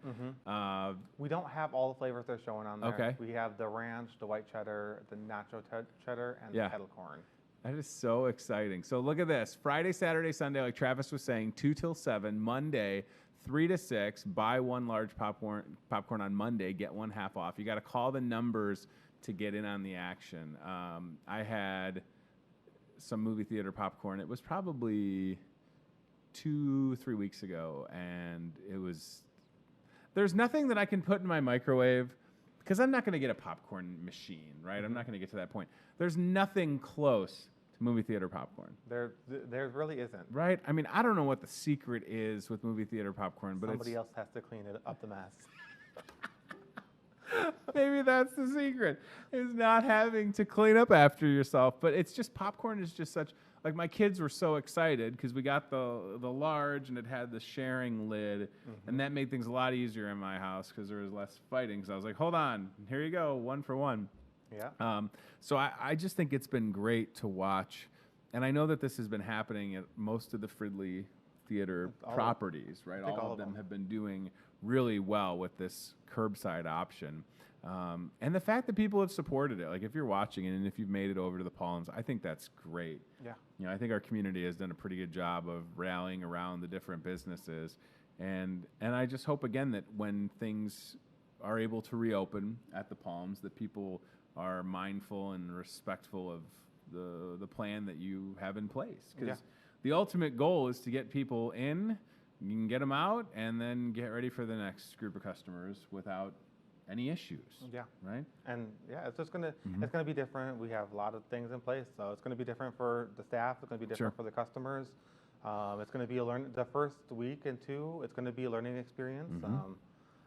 we don't have all the flavors they're showing on there. Okay. We have the ranch, the white cheddar, the nacho cheddar, and Yeah. the kettle corn. That is so exciting. So look at this. Friday, Saturday, Sunday, like Travis was saying, 2 till 7. Monday, 3 to 6. Buy one large popcorn on Monday, get one half off. You got to call the numbers to get in on the action. I had some movie theater popcorn. It was probably 2-3 weeks ago, and there's nothing that I can put in my microwave because I'm not going to get a popcorn machine, right? I'm not going to get to that point. There's nothing close to movie theater popcorn, There really isn't. right? I mean, I don't know what the secret is with movie theater popcorn, but Somebody else has to clean it up the mess. maybe that's the secret, is not having to clean up after yourself. But it's just, popcorn is just such, like, my kids were so excited because we got the large and it had the sharing lid, and that made things a lot easier in my house because there was less fighting. So I was like, hold on, here you go, 1 for 1. Yeah. So I just think it's been great to watch. And I know that this has been happening at most of the Fridley Theater properties, right? All of them have been doing really well with this curbside option. And the fact that people have supported it, like if you're watching it and if you've made it over to the Palms, I think that's great. Yeah. I think our community has done a pretty good job of rallying around the different businesses. And I just hope, again, that when things are able to reopen at the Palms, that people are mindful and respectful of the plan that you have in place. Because the ultimate goal is to get people in, you can get them out, and then get ready for the next group of customers without any issues. Yeah. Right? And it's just gonna be different. We have a lot of things in place, so it's gonna be different for the staff. It's gonna be different for the customers. It's going to be the first week and two. It's going to be a learning experience.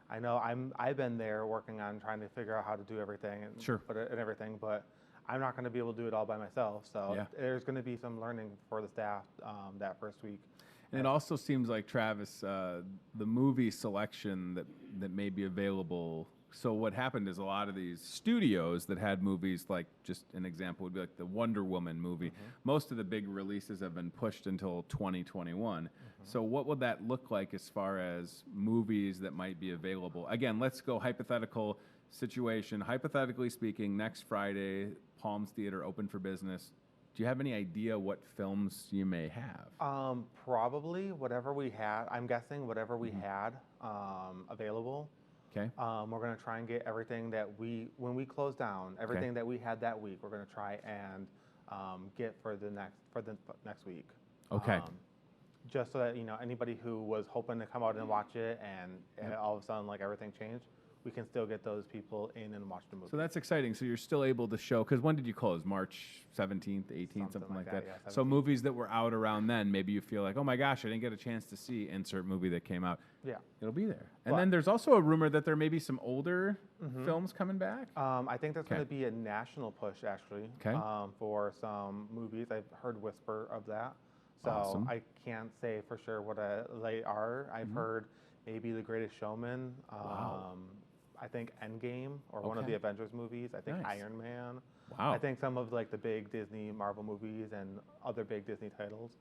I know I've been there working on trying to figure out how to do everything and everything, but I'm not going to be able to do it all by myself. So there's going to be some learning for the staff that first week. And it also seems like, Travis, the movie selection that may be available. So what happened is a lot of these studios that had movies, like just an example would be like the Wonder Woman movie. Most of the big releases have been pushed until 2021. So what would that look like as far as movies that might be available? Again, let's go hypothetical situation. Hypothetically speaking, next Friday, Palms Theater open for business. Do you have any idea what films you may have? Probably whatever we had. I'm guessing whatever we had available. Okay. We're going to try and get everything that when we close down, everything that we had that week, we're going to try and get for the next week. Okay. Just so that anybody who was hoping to come out and watch it and all of a sudden like everything changed, we can still get those people in and watch the movie. So that's exciting. So you're still able to show, because when did you close? March 17th, 18th, something like that. Yeah, so movies that were out around then, maybe you feel like, oh my gosh, I didn't get a chance to see insert movie that came out. Yeah. It'll be there. And then there's also a rumor that there may be some older films coming back. I think there's going to be a national push, actually, for some movies. I've heard whisper of that. So I can't say for sure what they are. I've heard maybe The Greatest Showman. I think Endgame or one of the Avengers movies. I think Iron Man. Wow. I think some of like the big Disney Marvel movies and other big Disney titles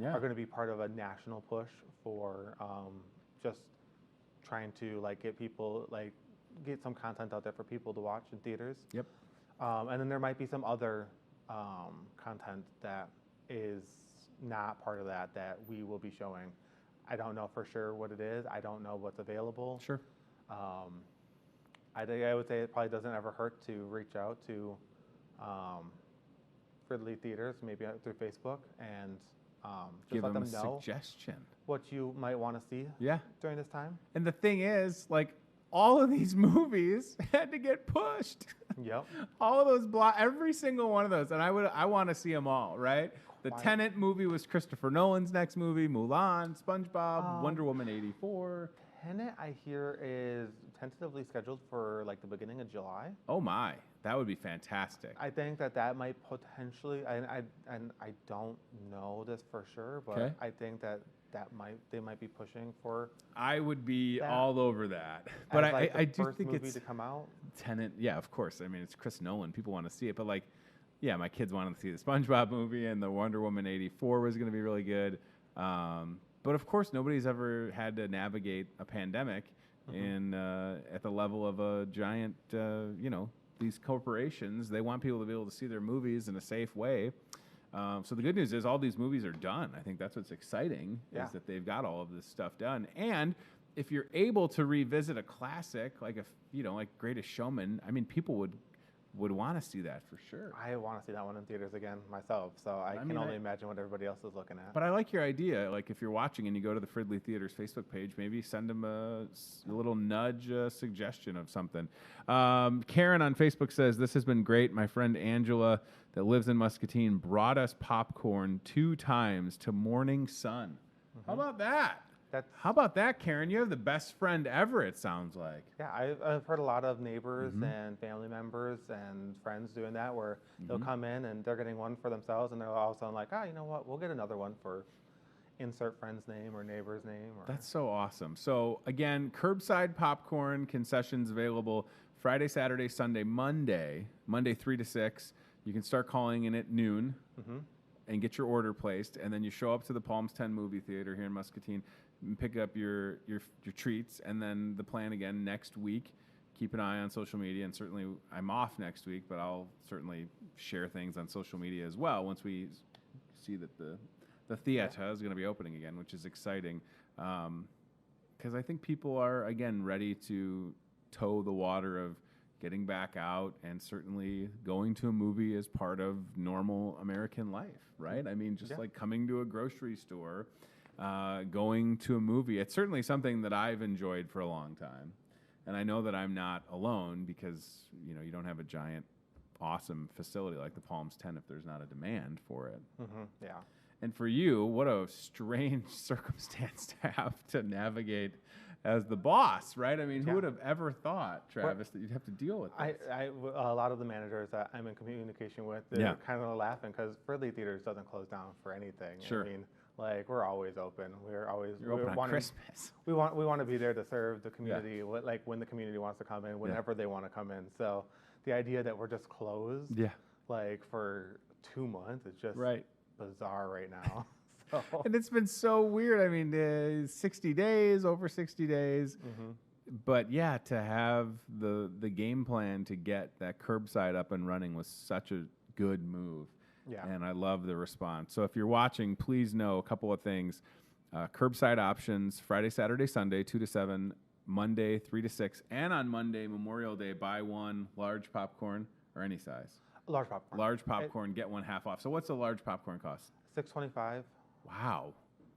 are going to be part of a national push for just trying to like get some content out there for people to watch in theaters. Yep. And then there might be some other content that is not part of that we will be showing. I don't know for sure what it is. I don't know what's available. Sure. I would say it probably doesn't ever hurt to reach out to Fridley Theaters, maybe through Facebook, and just give let them them a know suggestion. what you might want to see during this time. And the thing is, like, all of these movies had to get pushed. Yep. All of those every single one of those, and I want to see them all, right? The Tenet movie was Christopher Nolan's next movie, Mulan, SpongeBob, Wonder Woman 84. Tenet, I hear, is tentatively scheduled for like the beginning of July. Oh my, that would be fantastic. I think that might potentially, and I don't know this for sure, but I think they might be pushing for. I would be all over that, but I do think movie it's to come out. Tenet. Yeah, of course. I mean, it's Chris Nolan. People want to see it, but like, yeah, my kids wanted to see the SpongeBob movie, and the Wonder Woman 84 was going to be really good. But of course, nobody's ever had to navigate a pandemic at the level of a giant, these corporations. They want people to be able to see their movies in a safe way. So the good news is all these movies are done. I think that's what's exciting is that they've got all of this stuff done. And if you're able to revisit a classic like like Greatest Showman, I mean, people would want to see that for sure. I want to see that one in theaters again myself, so I can only imagine what everybody else is looking at. But I like your idea. Like, if you're watching and you go to the Fridley Theaters Facebook page, maybe send them a little nudge suggestion of something. Karen on Facebook says, this has been great. My friend Angela that lives in Muscatine brought us popcorn 2 times to Morning Sun. How about that? How about that, Karen? You have the best friend ever, it sounds like. Yeah, I've heard a lot of neighbors and family members and friends doing that where they'll come in and they're getting one for themselves and they're all of a sudden like, you know what, we'll get another one for insert friend's name or neighbor's name. That's so awesome. So again, curbside popcorn concessions available Friday, Saturday, Sunday, Monday 3 to 6. You can start calling in at noon and get your order placed, and then you show up to the Palms 10 movie theater here in Muscatine and pick up your treats, and then the plan again next week. Keep an eye on social media, and certainly I'm off next week, but I'll certainly share things on social media as well once we see that the theater is going to be opening again, which is exciting, because I think people are, again, ready to toe the water of getting back out, and certainly going to a movie is part of normal American life, right? I mean, just like coming to a grocery store, going to a movie. It's certainly something that I've enjoyed for a long time. And I know that I'm not alone because, you don't have a giant, awesome facility like the Palms 10 if there's not a demand for it. Yeah. And for you, what a strange circumstance to have to navigate as the boss, right? I mean, who would have ever thought, Travis, that you'd have to deal with this? A lot of the managers that I'm in communication with, they're kind of laughing because Fridley Theaters doesn't close down for anything. Sure. I mean, like, we're always open. You're open on Christmas. We want to be there to serve the community. Like when the community wants to come in, whenever they want to come in. So the idea that we're just closed, like for 2 months, is just bizarre right now. So. And it's been so weird. I mean, 60 days, over 60 days. But yeah, to have the game plan to get that curbside up and running was such a good move. Yeah. And I love the response. So if you're watching, please know a couple of things. Curbside options, Friday, Saturday, Sunday, 2 to 7, Monday, 3 to 6, and on Monday, Memorial Day, buy one large popcorn or any size. Large popcorn. Large popcorn, get one half off. So what's a large popcorn cost? $6.25. Wow.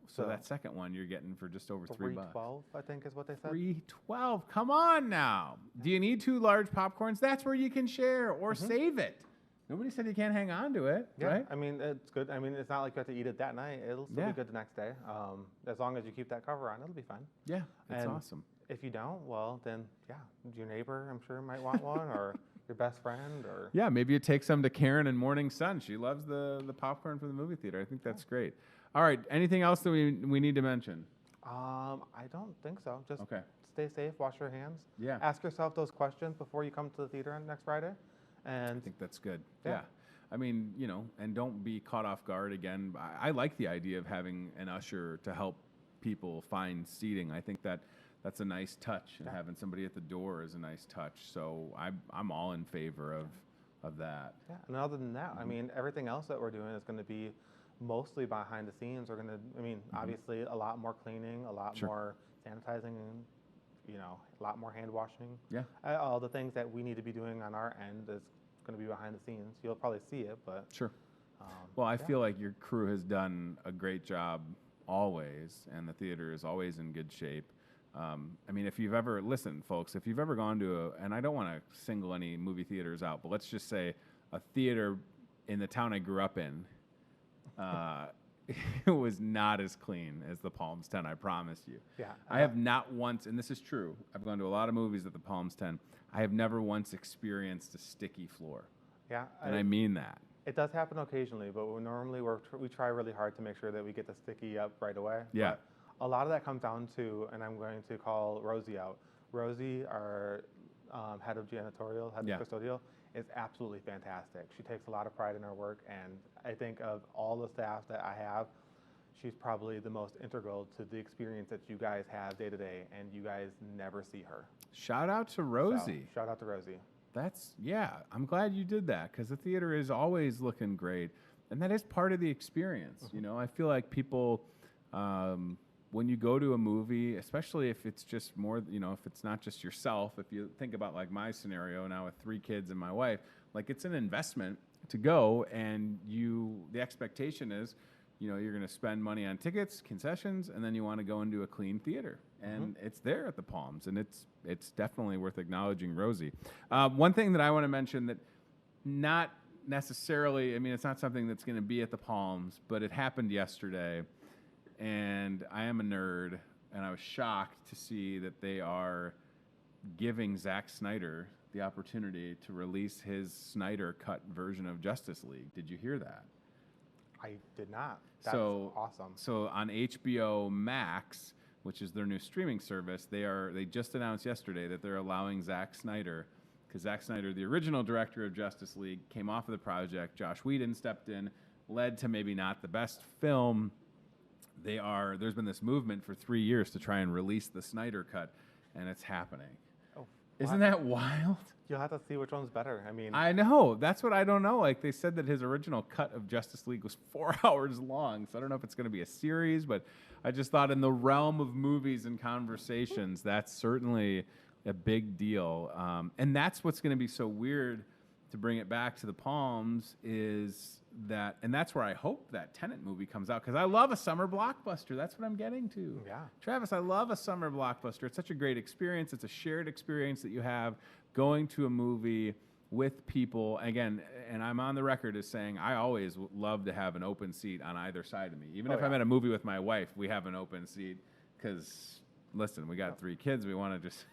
So that second one you're getting for just over $3. $3.12, I think is what they said. $3.12. Come on now. Do you need 2 large popcorns? That's where you can share or save it. Nobody said you can't hang on to it, right? I mean, it's good. I mean, it's not like you have to eat it that night. It'll still be good the next day. As long as you keep that cover on, it'll be fine. Yeah, that's awesome. If you don't, well, then, your neighbor, I'm sure, might want one, or your best friend, or... Yeah, maybe you take some to Karen in Morning Sun. She loves the popcorn from the movie theater. I think that's great. All right, anything else that we need to mention? I don't think so. Just okay. Stay safe, wash your hands. Yeah. Ask yourself those questions before you come to the theater on next Friday. And I think that's good. Yeah. I mean, and don't be caught off guard again. I like the idea of having an usher to help people find seating. I think that's a nice touch, and having somebody at the door is a nice touch. So I'm all in favor of that. Yeah, and other than that, I mean, everything else that we're doing is going to be mostly behind the scenes. We're going to, obviously a lot more cleaning, a lot more sanitizing, and, a lot more hand washing. Yeah. All the things that we need to be doing on our end is going to be behind the scenes. You'll probably see it, but. Sure. Well, I feel like your crew has done a great job always, and the theater is always in good shape. I mean, if you've ever, listen, folks, if you've ever gone to and I don't want to single any movie theaters out, but let's just say a theater in the town I grew up in, it was not as clean as the Palms 10, I promise you. Yeah. I have not once, and this is true, I've gone to a lot of movies at the Palms 10, I have never once experienced a sticky floor. Yeah. And I mean that. It does happen occasionally, but we try really hard to make sure that we get the sticky up right away. Yeah. But a lot of that comes down to, and I'm going to call Rosie out. Rosie, our head of janitorial, head of custodial, is absolutely fantastic. She takes a lot of pride in her work, and I think of all the staff that I have, she's probably the most integral to the experience that you guys have day to day, and you guys never see her. Shout out to Rosie. So, shout out to Rosie. I'm glad you did that, because the theater is always looking great, and that is part of the experience. I feel like people, when you go to a movie, especially if it's just more, if it's not just yourself, if you think about like my scenario now with 3 kids and my wife, like it's an investment to go, and the expectation is, you're going to spend money on tickets, concessions, and then you want to go into a clean theater. And it's there at the Palms, and it's definitely worth acknowledging Rosie. One thing that I want to mention that not necessarily, it's not something that's going to be at the Palms, but it happened yesterday, and I am a nerd, and I was shocked to see that they are giving Zack Snyder the opportunity to release his Snyder cut version of Justice League. Did you hear that? I did not. That's awesome. So on HBO Max, which is their new streaming service, they just announced yesterday that they're allowing Zack Snyder, because Zack Snyder, the original director of Justice League, came off of the project. Josh Whedon stepped in, led to maybe not the best film. There's been this movement for 3 years to try and release the Snyder cut, and it's happening. Oh, isn't that wild? You'll have to see which one's better. I know. That's what I don't know. Like, they said that his original cut of Justice League was 4 hours long, so I don't know if it's going to be a series, but I just thought in the realm of movies and conversations, that's certainly a big deal. And that's what's going to be so weird to bring it back to the Palms is that, and that's where I hope that Tenet movie comes out, because I love a summer blockbuster. That's what I'm getting to. Yeah. Travis, I love a summer blockbuster. It's such a great experience. It's a shared experience that you have going to a movie with people. Again, and I'm on the record as saying I always love to have an open seat on either side of me. Even if I'm at a movie with my wife, we have an open seat because, listen, we got 3 kids. We want to just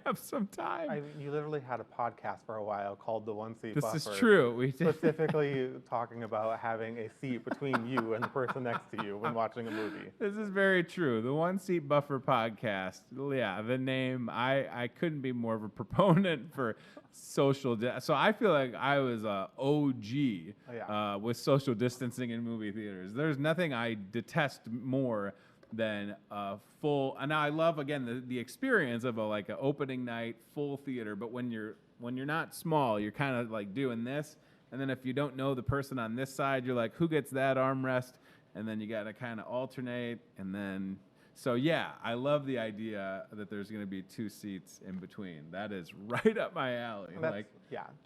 have some time. I mean, you literally had a podcast for a while called The One Seat Buffer. This is true. We did. Specifically talking about having a seat between you and the person next to you when watching a movie. This is very true. The One Seat Buffer podcast. Yeah, the name. I couldn't be more of a proponent for social. So I feel like I was a OG with social distancing in movie theaters. There's nothing I detest more than a full. And now I love again the experience of like an opening night full theater. But when you're not small, you're kind of like doing this, and then if you don't know the person on this side, you're like, who gets that armrest? And then you got to kind of alternate, and then so yeah, I love the idea that there's going to be 2 seats in between. That is right up my alley. Like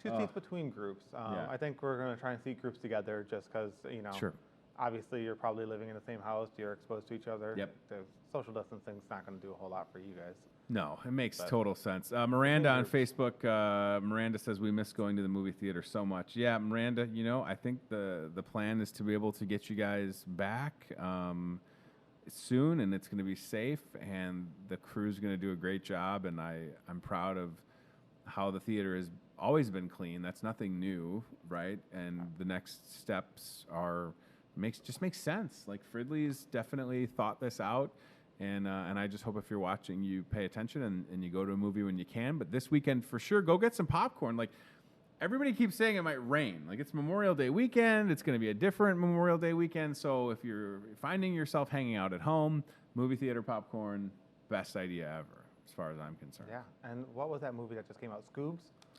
2 seats between groups. I think we're going to try and seat groups together just because Sure. Obviously, you're probably living in the same house. You're exposed to each other. Yep. The social distancing's not going to do a whole lot for you guys. No, it makes total sense. Miranda on Facebook, Miranda says, we miss going to the movie theater so much. Yeah, Miranda, I think the plan is to be able to get you guys back soon, and it's going to be safe, and the crew's going to do a great job, and I'm proud of how the theater has always been clean. That's nothing new, right? And the next steps just makes sense. Like Fridley's definitely thought this out, and I just hope if you're watching, you pay attention and you go to a movie when you can. But this weekend, for sure, go get some popcorn. Like everybody keeps saying it might rain. Like it's Memorial Day weekend. It's going to be a different Memorial Day weekend. So if you're finding yourself hanging out at home, movie theater popcorn, best idea ever, as far as I'm concerned. Yeah. And what was that movie that just came out? Scoobs?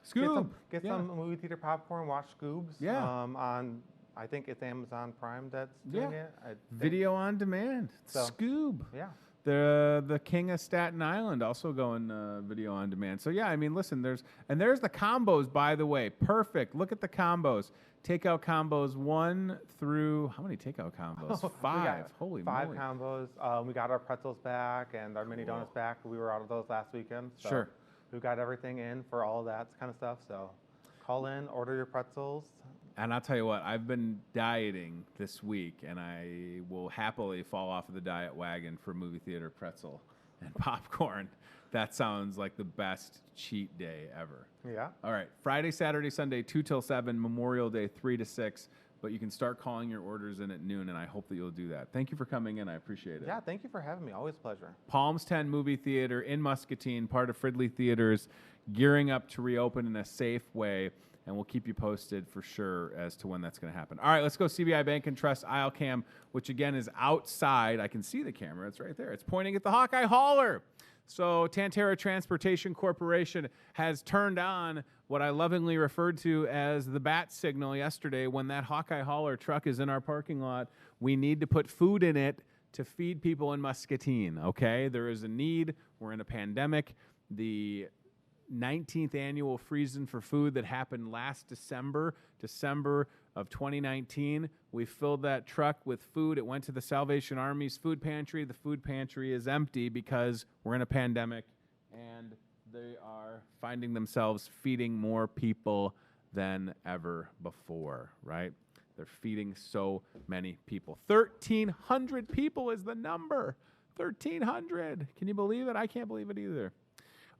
Scoob. Get some movie theater popcorn, watch Scoobs. Yeah. On, I think it's Amazon Prime that's doing it. Video on demand. So, Scoob. Yeah. The king of Staten Island also going video on demand. So yeah, I mean, listen, there's the combos, by the way. Perfect. Look at the combos. Takeout combos 1 through how many takeout combos? 5. Holy 5 moly. combos. We got our pretzels back and our mini donuts back. We were out of those last weekend. So Sure. We've got everything in for all of that kind of stuff. So call in, order your pretzels. And I'll tell you what, I've been dieting this week, and I will happily fall off of the diet wagon for movie theater pretzel and popcorn. That sounds like the best cheat day ever. Yeah. All right, Friday, Saturday, Sunday, 2 till 7, Memorial Day, 3 to 6. But you can start calling your orders in at noon, and I hope that you'll do that. Thank you for coming in. I appreciate it. Yeah, thank you for having me. Always a pleasure. Palms 10 Movie Theater in Muscatine, part of Fridley Theaters, gearing up to reopen in a safe way. And we'll keep you posted for sure as to when that's going to happen. All right, let's go CBI Bank and Trust aisle cam, which again is outside. I can see the camera. It's right there. It's pointing at the Hawkeye hauler. So Tantera Transportation Corporation has turned on what I lovingly referred to as the bat signal yesterday. When that Hawkeye hauler truck is in our parking lot, we need to put food in it to feed people in Muscatine, okay? There is a need. We're in a pandemic. The 19th annual Freezing for Food that happened last December of 2019. We filled that truck with food. It went to the Salvation Army's food pantry. The food pantry is empty because we're in a pandemic, and they are finding themselves feeding more people than ever before, right? They're feeding so many people. 1,300 people is the number. 1,300. Can you believe it? I can't believe it either.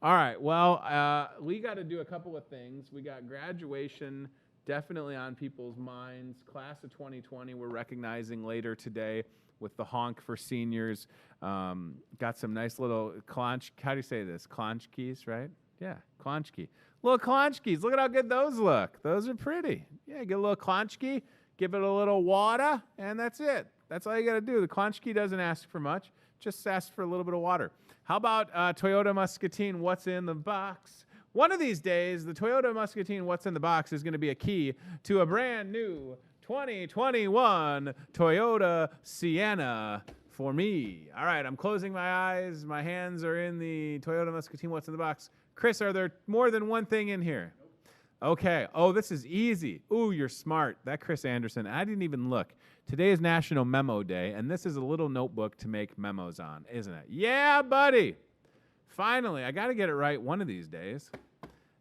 All right, well, we got to do a couple of things. We got graduation definitely on people's minds. Class of 2020 we're recognizing later today with the honk for seniors. Got some nice little how do you say this? Klonchkis, right? Yeah, klonchki. Little klonchkis. Look at how good those look. Those are pretty. Yeah, get a little klonchki, give it a little water, and that's it. That's all you got to do. The klonchki doesn't ask for much. Just ask for a little bit of water. How about Toyota Muscatine, what's in the box? One of these days, the Toyota Muscatine what's in the box is going to be a key to a brand new 2021 Toyota Sienna for me. All right, I'm closing my eyes. My hands are in the Toyota Muscatine what's in the box. Chris, are there more than one thing in here? Okay. Oh, this is easy. Ooh, you're smart. That Chris Anderson. I didn't even look. Today is National Memo Day, and this is a little notebook to make memos on, isn't it? Yeah, buddy. Finally, I got to get it right one of these days.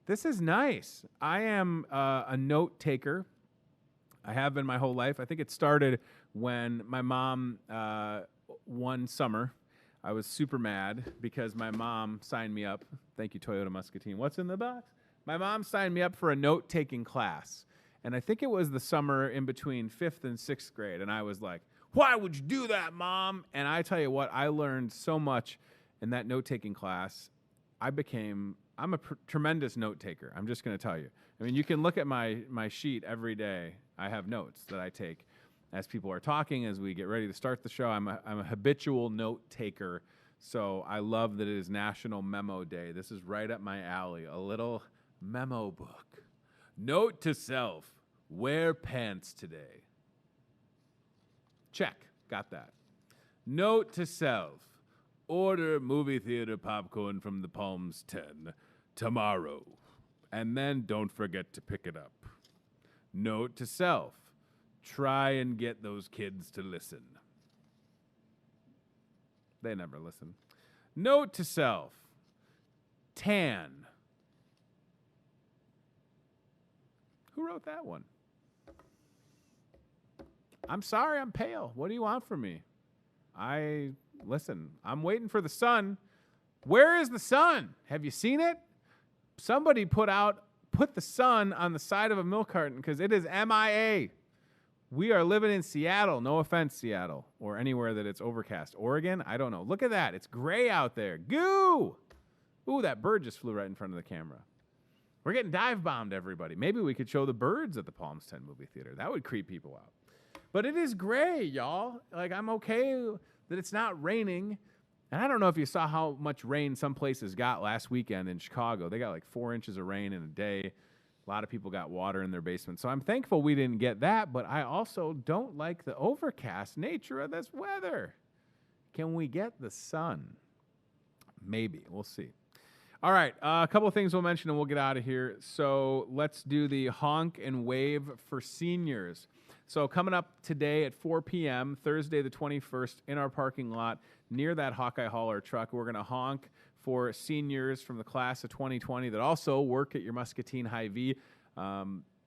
This is nice. I am a note taker. I have been my whole life. I think it started when my mom, one summer, I was super mad because my mom signed me up. Thank you, Toyota Muscatine. What's in the box? My mom signed me up for a note-taking class. And I think it was the summer in between 5th and 6th grade. And I was like, why would you do that, Mom? And I tell you what, I learned so much in that note-taking class. I'm a tremendous note taker. I'm just going to tell you. I mean, you can look at my sheet every day. I have notes that I take as people are talking, as we get ready to start the show. I'm a habitual note taker. So I love that it is National Memo Day. This is right up my alley. A little memo book. Note to self, wear pants today. Check, got that. Note to self, order movie theater popcorn from the Palms 10 tomorrow. And then don't forget to pick it up. Note to self, try and get those kids to listen. They never listen. Note to self, tan. Who wrote that one? I'm sorry, I'm pale. What do you want from me? Listen, I'm waiting for the sun. Where is the sun? Have you seen it? Somebody put the sun on the side of a milk carton because it is MIA. We are living in Seattle. No offense, Seattle, or anywhere that it's overcast. Oregon, I don't know. Look at that. It's gray out there. Goo! Ooh, that bird just flew right in front of the camera. We're getting dive bombed, everybody. Maybe we could show the birds at the Palms 10 movie theater. That would creep people out. But it is gray, y'all. Like, I'm okay that it's not raining. And I don't know if you saw how much rain some places got last weekend in Chicago. They got like 4 inches of rain in a day. A lot of people got water in their basement. So I'm thankful we didn't get that, but I also don't like the overcast nature of this weather. Can we get the sun? Maybe. We'll see. All right, a couple of things we'll mention and we'll get out of here. So let's do the honk and wave for seniors. So coming up today at 4 p.m., Thursday the 21st, in our parking lot near that Hawkeye hauler truck, we're going to honk for seniors from the class of 2020 that also work at your Muscatine HyVee.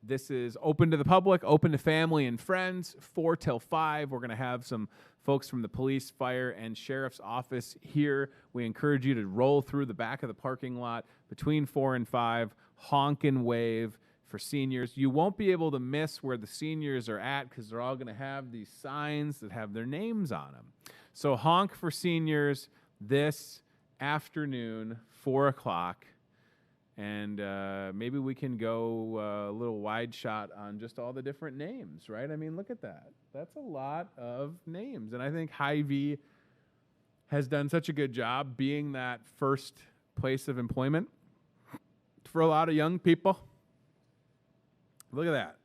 This is open to the public, open to family and friends, 4 till 5. We're going to have some folks from the police, fire, and sheriff's office here. We encourage you to roll through the back of the parking lot between 4 and 5, honk and wave for seniors. You won't be able to miss where the seniors are at because they're all going to have these signs that have their names on them. So honk for seniors this afternoon, 4 o'clock. And maybe we can go a little wide shot on just all the different names, right? I mean, look at that. That's a lot of names. And I think Hy-Vee has done such a good job being that first place of employment for a lot of young people. Look at that.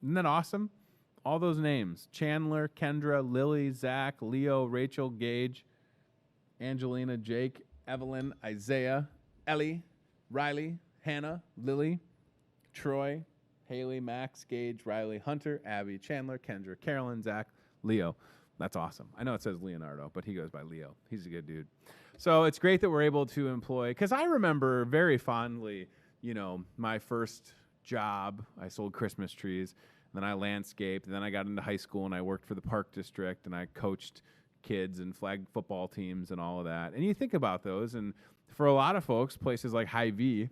Isn't that awesome? All those names. Chandler, Kendra, Lily, Zach, Leo, Rachel, Gage, Angelina, Jake, Evelyn, Isaiah, Ellie, Riley, Hannah, Lily, Troy, Haley, Max, Gage, Riley, Hunter, Abby, Chandler, Kendra, Carolyn, Zach, Leo. That's awesome. I know it says Leonardo, but he goes by Leo. He's a good dude. So it's great that we're able to employ, because I remember very fondly, my first job. I sold Christmas trees, then I landscaped, and then I got into high school and I worked for the park district and I coached kids and flag football teams and all of that. And you think about those, and for a lot of folks, places like Hy-Vee,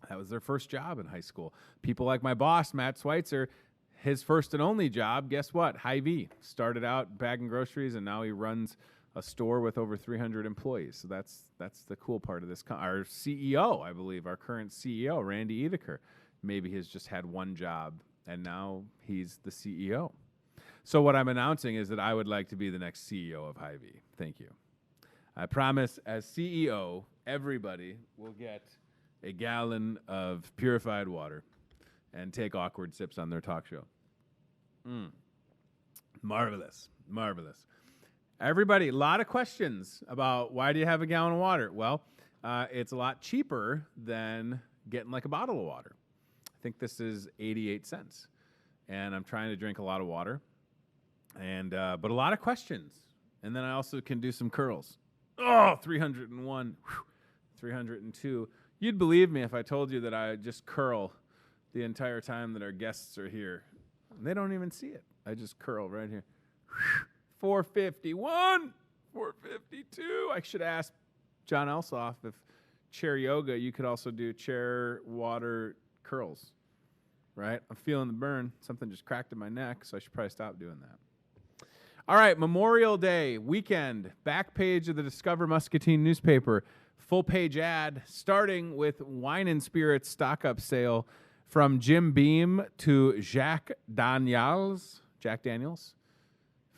that was their first job in high school. People like my boss, Matt Schweitzer, his first and only job, guess what? Hy-Vee. Started out bagging groceries, and now he runs a store with over 300 employees. So that's the cool part of this. Our CEO, I believe, our current CEO, Randy Edeker, maybe has just had one job, and now he's the CEO. So what I'm announcing is that I would like to be the next CEO of Hy-Vee. Thank you. I promise, as CEO, everybody will get a gallon of purified water and take awkward sips on their talk show. Marvelous. Marvelous. Everybody, a lot of questions about why do you have a gallon of water? Well, it's a lot cheaper than getting like a bottle of water. I think this is 88 cents. And I'm trying to drink a lot of water. And but a lot of questions. And then I also can do some curls. Oh, 301, 302. You'd believe me if I told you that I just curl the entire time that our guests are here. They don't even see it. I just curl right here. 451, 452. I should ask John Elsoff if chair yoga, you could also do chair water curls, right? I'm feeling the burn. Something just cracked in my neck, so I should probably stop doing that. All right, Memorial Day weekend, back page of the Discover Muscatine newspaper. Full page ad starting with wine and spirits stock up sale from Jim Beam to Jack Daniels.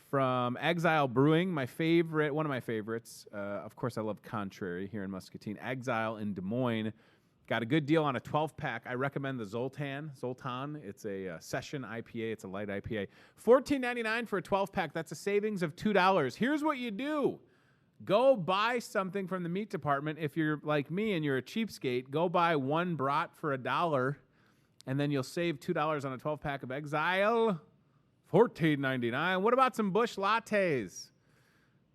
From Exile Brewing, my favorite, one of my favorites. Of course, I love Contrary here in Muscatine. Exile in Des Moines. Got a good deal on a 12-pack. I recommend the Zoltan. It's a session IPA. It's a light IPA. $14.99 for a 12-pack. That's a savings of $2. Here's what you do. Go buy something from the meat department. If you're like me and you're a cheapskate, go buy one brat for $1, and then you'll save $2 on a 12-pack of Exile. $14.99. What about some Busch lattes?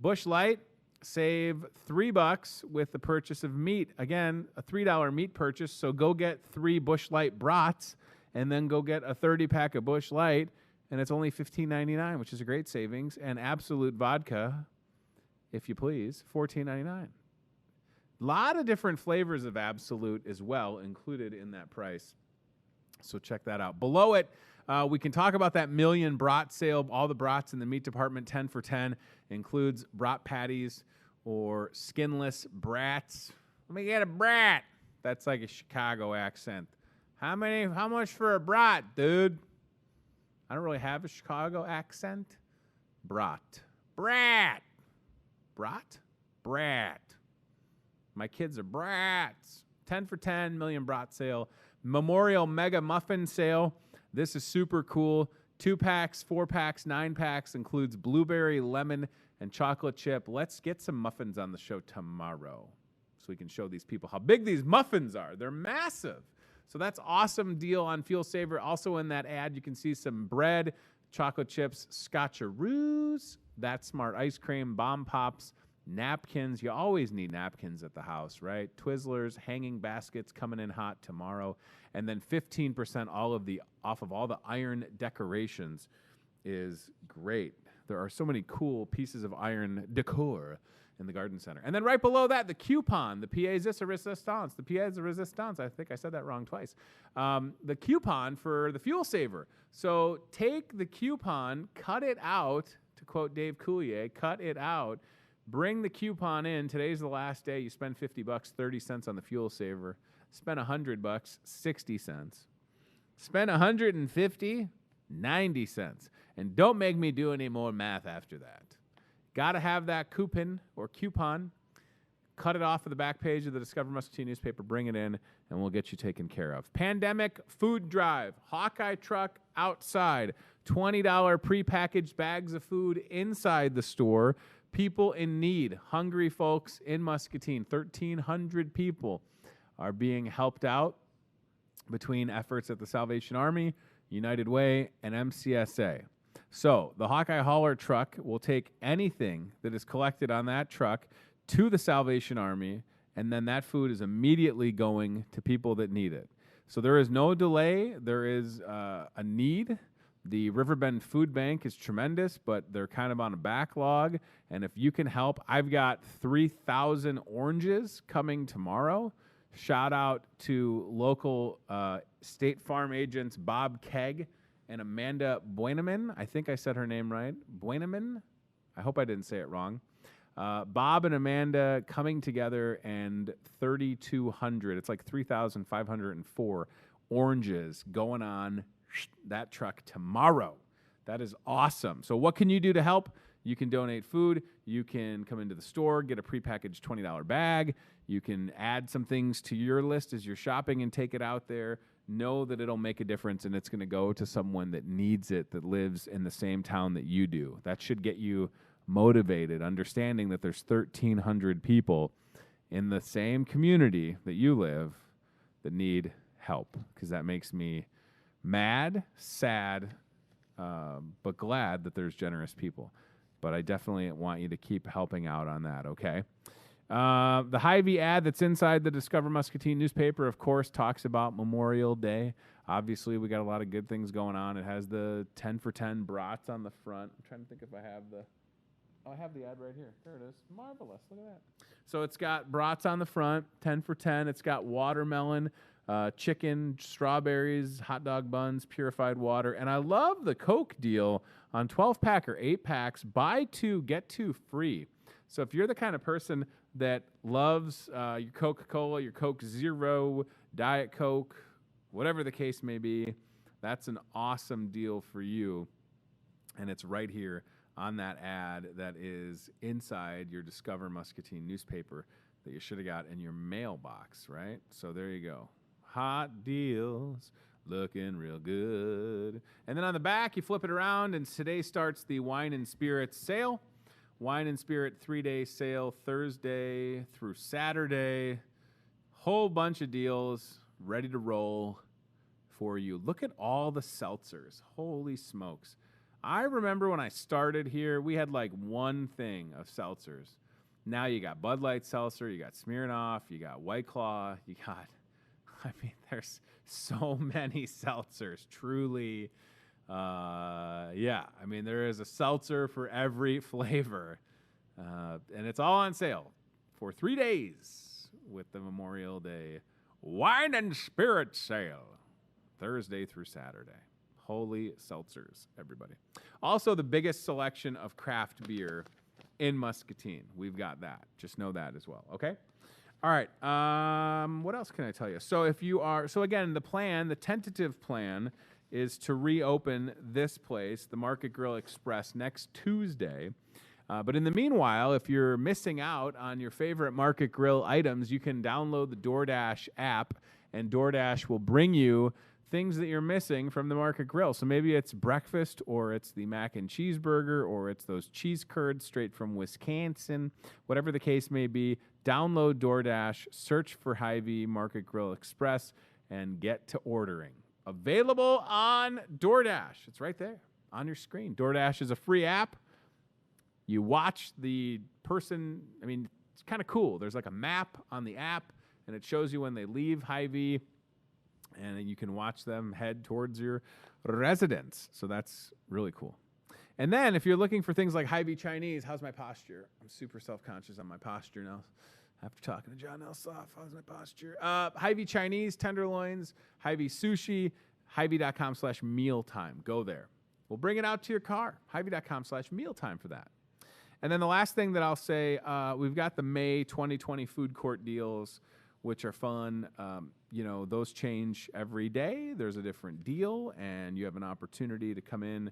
Busch Light, save $3 with the purchase of meat. Again, a $3 meat purchase, so go get 3 Busch Light brats, and then go get a 30-pack of Busch Light, and it's only $15.99, which is a great savings. And Absolute Vodka, if you please, $14.99. A lot of different flavors of Absolute as well included in that price. So check that out. Below it, we can talk about that million brat sale. All the brats in the meat department, 10 for 10, includes brat patties or skinless brats. Let me get a brat. That's like a Chicago accent. How much for a brat, dude? I don't really have a Chicago accent. Brat. Brat. Brat? Brat. My kids are brats. 10 for 10, million brat sale. Memorial Mega Muffin sale. This is super cool. 2 packs, 4 packs, 9 packs, includes blueberry, lemon, and chocolate chip. Let's get some muffins on the show tomorrow so we can show these people how big these muffins are. They're massive. So that's awesome deal on Fuel Saver. Also in that ad, you can see some bread, chocolate chips, Scotcheroos, That Smart ice cream, Bomb Pops, napkins. You always need napkins at the house, right? Twizzlers, hanging baskets coming in hot tomorrow. And then 15% off of all the iron decorations is great. There are so many cool pieces of iron decor in the garden center. And then right below that, the coupon, the pièce de résistance. The pièce de résistance, I think I said that wrong twice. The coupon for the Fuel Saver. So take the coupon, cut it out, to quote Dave Coulier, cut it out, bring the coupon in. Today's the last day. You spend $50, 30 cents on the Fuel Saver. Spend $100, 60 cents. Spend $150, 90 cents. And don't make me do any more math after that. Got to have that coupon. Cut it off of the back page of the Discover Muscatine newspaper. Bring it in, and we'll get you taken care of. Pandemic food drive. Hawkeye truck outside. $20 prepackaged bags of food inside the store. People in need. Hungry folks in Muscatine. 1,300 people are being helped out between efforts at the Salvation Army, United Way, and MCSA. So the Hawkeye hauler truck will take anything that is collected on that truck to the Salvation Army, and then that food is immediately going to people that need it. So there is no delay. There is a need. The Riverbend Food Bank is tremendous, but they're kind of on a backlog. And if you can help, I've got 3,000 oranges coming tomorrow. Shout out to local State Farm agents Bob Kegg and Amanda Buenaman. I think I said her name right. Buenaman? I hope I didn't say it wrong. Bob and Amanda coming together, and 3,200. It's like 3,504 oranges going on that truck tomorrow. That is awesome. So what can you do to help? You can donate food. You can come into the store, get a prepackaged $20 bag. You can add some things to your list as you're shopping and take it out there. Know that it'll make a difference, and it's going to go to someone that needs it, that lives in the same town that you do. That should get you motivated, understanding that there's 1,300 people in the same community that you live that need help, because that makes me mad, sad, but glad that there's generous people. But I definitely want you to keep helping out on that, okay? The Hy-Vee ad that's inside the Discover Muscatine newspaper, of course, talks about Memorial Day. Obviously, we got a lot of good things going on. It has the 10 for 10 brats on the front. I'm trying to think if I have the... Oh, I have the ad right here. There it is. Marvelous. Look at that. So it's got brats on the front, 10 for 10. It's got watermelon, chicken, strawberries, hot dog buns, purified water. And I love the Coke deal on 12-pack or 8-packs. Buy 2, get 2 free. So if you're the kind of person that loves your Coca-Cola, your Coke Zero, Diet Coke, whatever the case may be, that's an awesome deal for you. And it's right here on that ad that is inside your Discover Muscatine newspaper that you should have got in your mailbox, right? So there you go. Hot deals, looking real good. And then on the back, you flip it around, and today starts the Wine and Spirits sale. Wine and Spirit 3-day sale, Thursday through Saturday. Whole bunch of deals ready to roll for you. Look at all the seltzers. Holy smokes. I remember when I started here, we had like one thing of seltzers. Now you got Bud Light seltzer, you got Smirnoff, you got White Claw, you got, I mean, there's so many seltzers, truly. Yeah, I mean, there is a seltzer for every flavor. And it's all on sale for 3 days with the Memorial Day Wine and Spirit sale, Thursday through Saturday. Holy seltzers, everybody. Also, the biggest selection of craft beer in Muscatine. We've got that. Just know that as well, okay? All right. What else can I tell you? So again, the tentative plan is to reopen this place, the Market Grill Express, next Tuesday. But in the meanwhile, if you're missing out on your favorite Market Grill items, you can download the DoorDash app, and DoorDash will bring you things that you're missing from the Market Grill. So maybe it's breakfast, or it's the mac and cheeseburger, or it's those cheese curds straight from Wisconsin. Whatever the case may be, download DoorDash, search for Hy-Vee Market Grill Express, and get to ordering. Available on DoorDash. It's right there on your screen. DoorDash is a free app. You watch the person. I mean, it's kind of cool. There's like a map on the app, and it shows you when they leave Hy-Vee, and then you can watch them head towards your residence. So that's really cool. And then if you're looking for things like Hy-Vee Chinese, how's my posture? I'm super self-conscious on my posture now. After talking to John Elsoff, how's my posture? Hy-Vee Chinese, tenderloins, Hy-Vee sushi, Hy-Vee.com/mealtime. Go there. We'll bring it out to your car. Hy-Vee.com/mealtime for that. And then the last thing that I'll say, we've got the May 2020 food court deals, which are fun. Those change every day. There's a different deal, and you have an opportunity to come in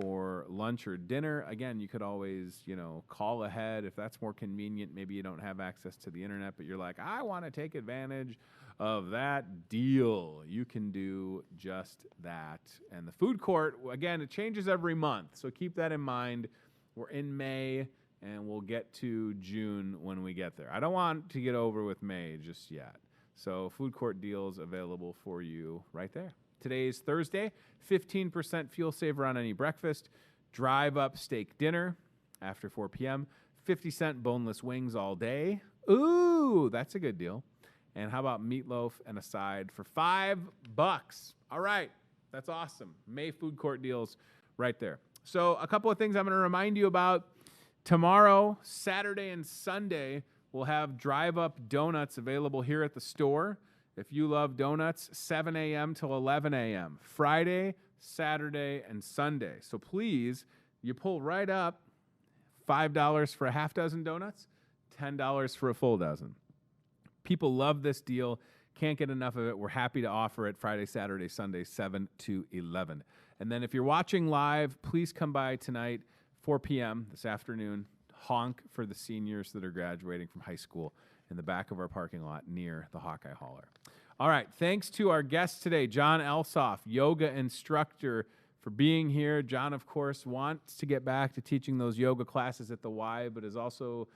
for lunch or dinner. Again, you could always, call ahead if that's more convenient. Maybe you don't have access to the internet, but you're like, I want to take advantage of that deal. You can do just that. And the food court, again, it changes every month, so keep that in mind. We're in May, and we'll get to June when we get there. I don't want to get over with May just yet. So food court deals available for you right there. Today's Thursday, 15% fuel saver on any breakfast, drive-up steak dinner after 4 p.m., 50-cent boneless wings all day. Ooh, that's a good deal. And how about meatloaf and a side for $5? All right, that's awesome. May food court deals right there. So a couple of things I'm going to remind you about. Tomorrow, Saturday and Sunday, we'll have drive-up donuts available here at the store. If you love donuts, 7 a.m. till 11 a.m. Friday, Saturday, and Sunday. So please, you pull right up, $5 for a half dozen donuts, $10 for a full dozen. People love this deal. Can't get enough of it. We're happy to offer it Friday, Saturday, Sunday, 7 to 11. And then if you're watching live, please come by tonight, 4 p.m. this afternoon. Honk for the seniors that are graduating from high school in the back of our parking lot near the Hawkeye Hauler. All right, thanks to our guest today, John Elsoff, yoga instructor, for being here. John, of course, wants to get back to teaching those yoga classes at the Y, but is also,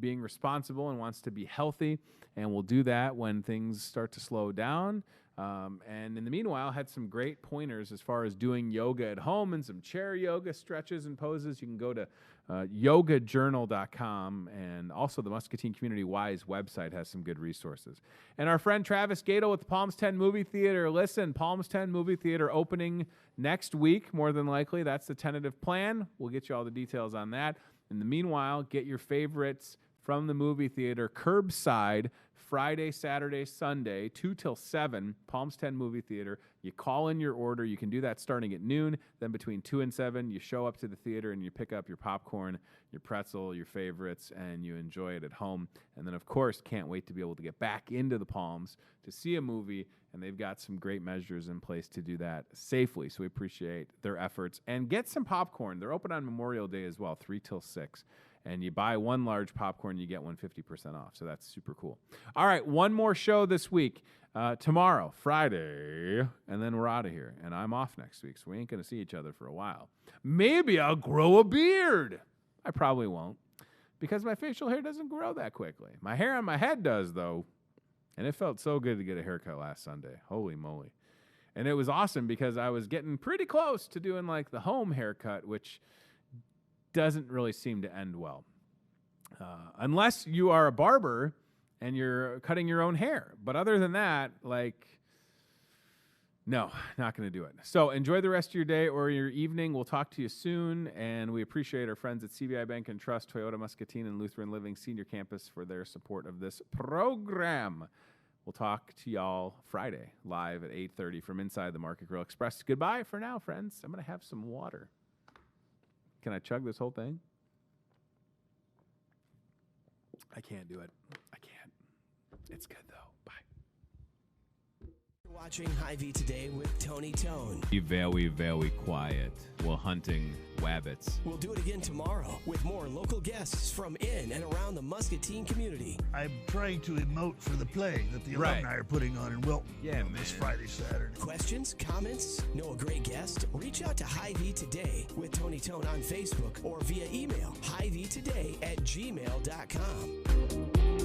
being responsible and wants to be healthy, and we'll do that when things start to slow down. And in the meanwhile, had some great pointers as far as doing yoga at home and some chair yoga stretches and poses. You can go to yogajournal.com, and also the Muscatine Community Wise website has some good resources. And our friend Travis Gato with the Palms 10 Movie Theater. Listen, Palms 10 Movie Theater opening next week, more than likely. That's the tentative plan. We'll get you all the details on that. In the meanwhile, get your favorites from the movie theater curbside Friday, Saturday, Sunday, 2 till 7, Palms 10 Movie Theater. You call in your order. You can do that starting at noon. Then between 2 and 7, you show up to the theater and you pick up your popcorn, your pretzel, your favorites, and you enjoy it at home. And then, of course, can't wait to be able to get back into the Palms to see a movie. And they've got some great measures in place to do that safely. So we appreciate their efforts. And get some popcorn. They're open on Memorial Day as well, 3 till 6. And you buy one large popcorn, you get one 50% off. So that's super cool. All right, one more show this week. Tomorrow, Friday, and then we're out of here. And I'm off next week, so we ain't going to see each other for a while. Maybe I'll grow a beard. I probably won't, because my facial hair doesn't grow that quickly. My hair on my head does, though. And it felt so good to get a haircut last Sunday. Holy moly. And it was awesome because I was getting pretty close to doing like the home haircut, which doesn't really seem to end well. Unless you are a barber and you're cutting your own hair. But other than that, like, no, not going to do it. So enjoy the rest of your day or your evening. We'll talk to you soon. And we appreciate our friends at CBI Bank and Trust, Toyota Muscatine, and Lutheran Living Senior Campus for their support of this program. We'll talk to y'all Friday live at 8:30 from inside the Market Grill Express. Goodbye for now, friends. I'm going to have some water. Can I chug this whole thing? I can't do it. I can't. It's good, though. Bye. You're watching Hy-Vee Today with Tony Tone. Be very, very quiet while hunting wabbits. We'll do it again tomorrow with more local guests from in and around the Muscatine community. I'm trying to emote for the play that the alumni are putting on in Wilton this Friday, Saturday. Questions, comments, know a great guest? Reach out to Hy-Vee Today with Tony Tone on Facebook or via email, hyveetoday@gmail.com.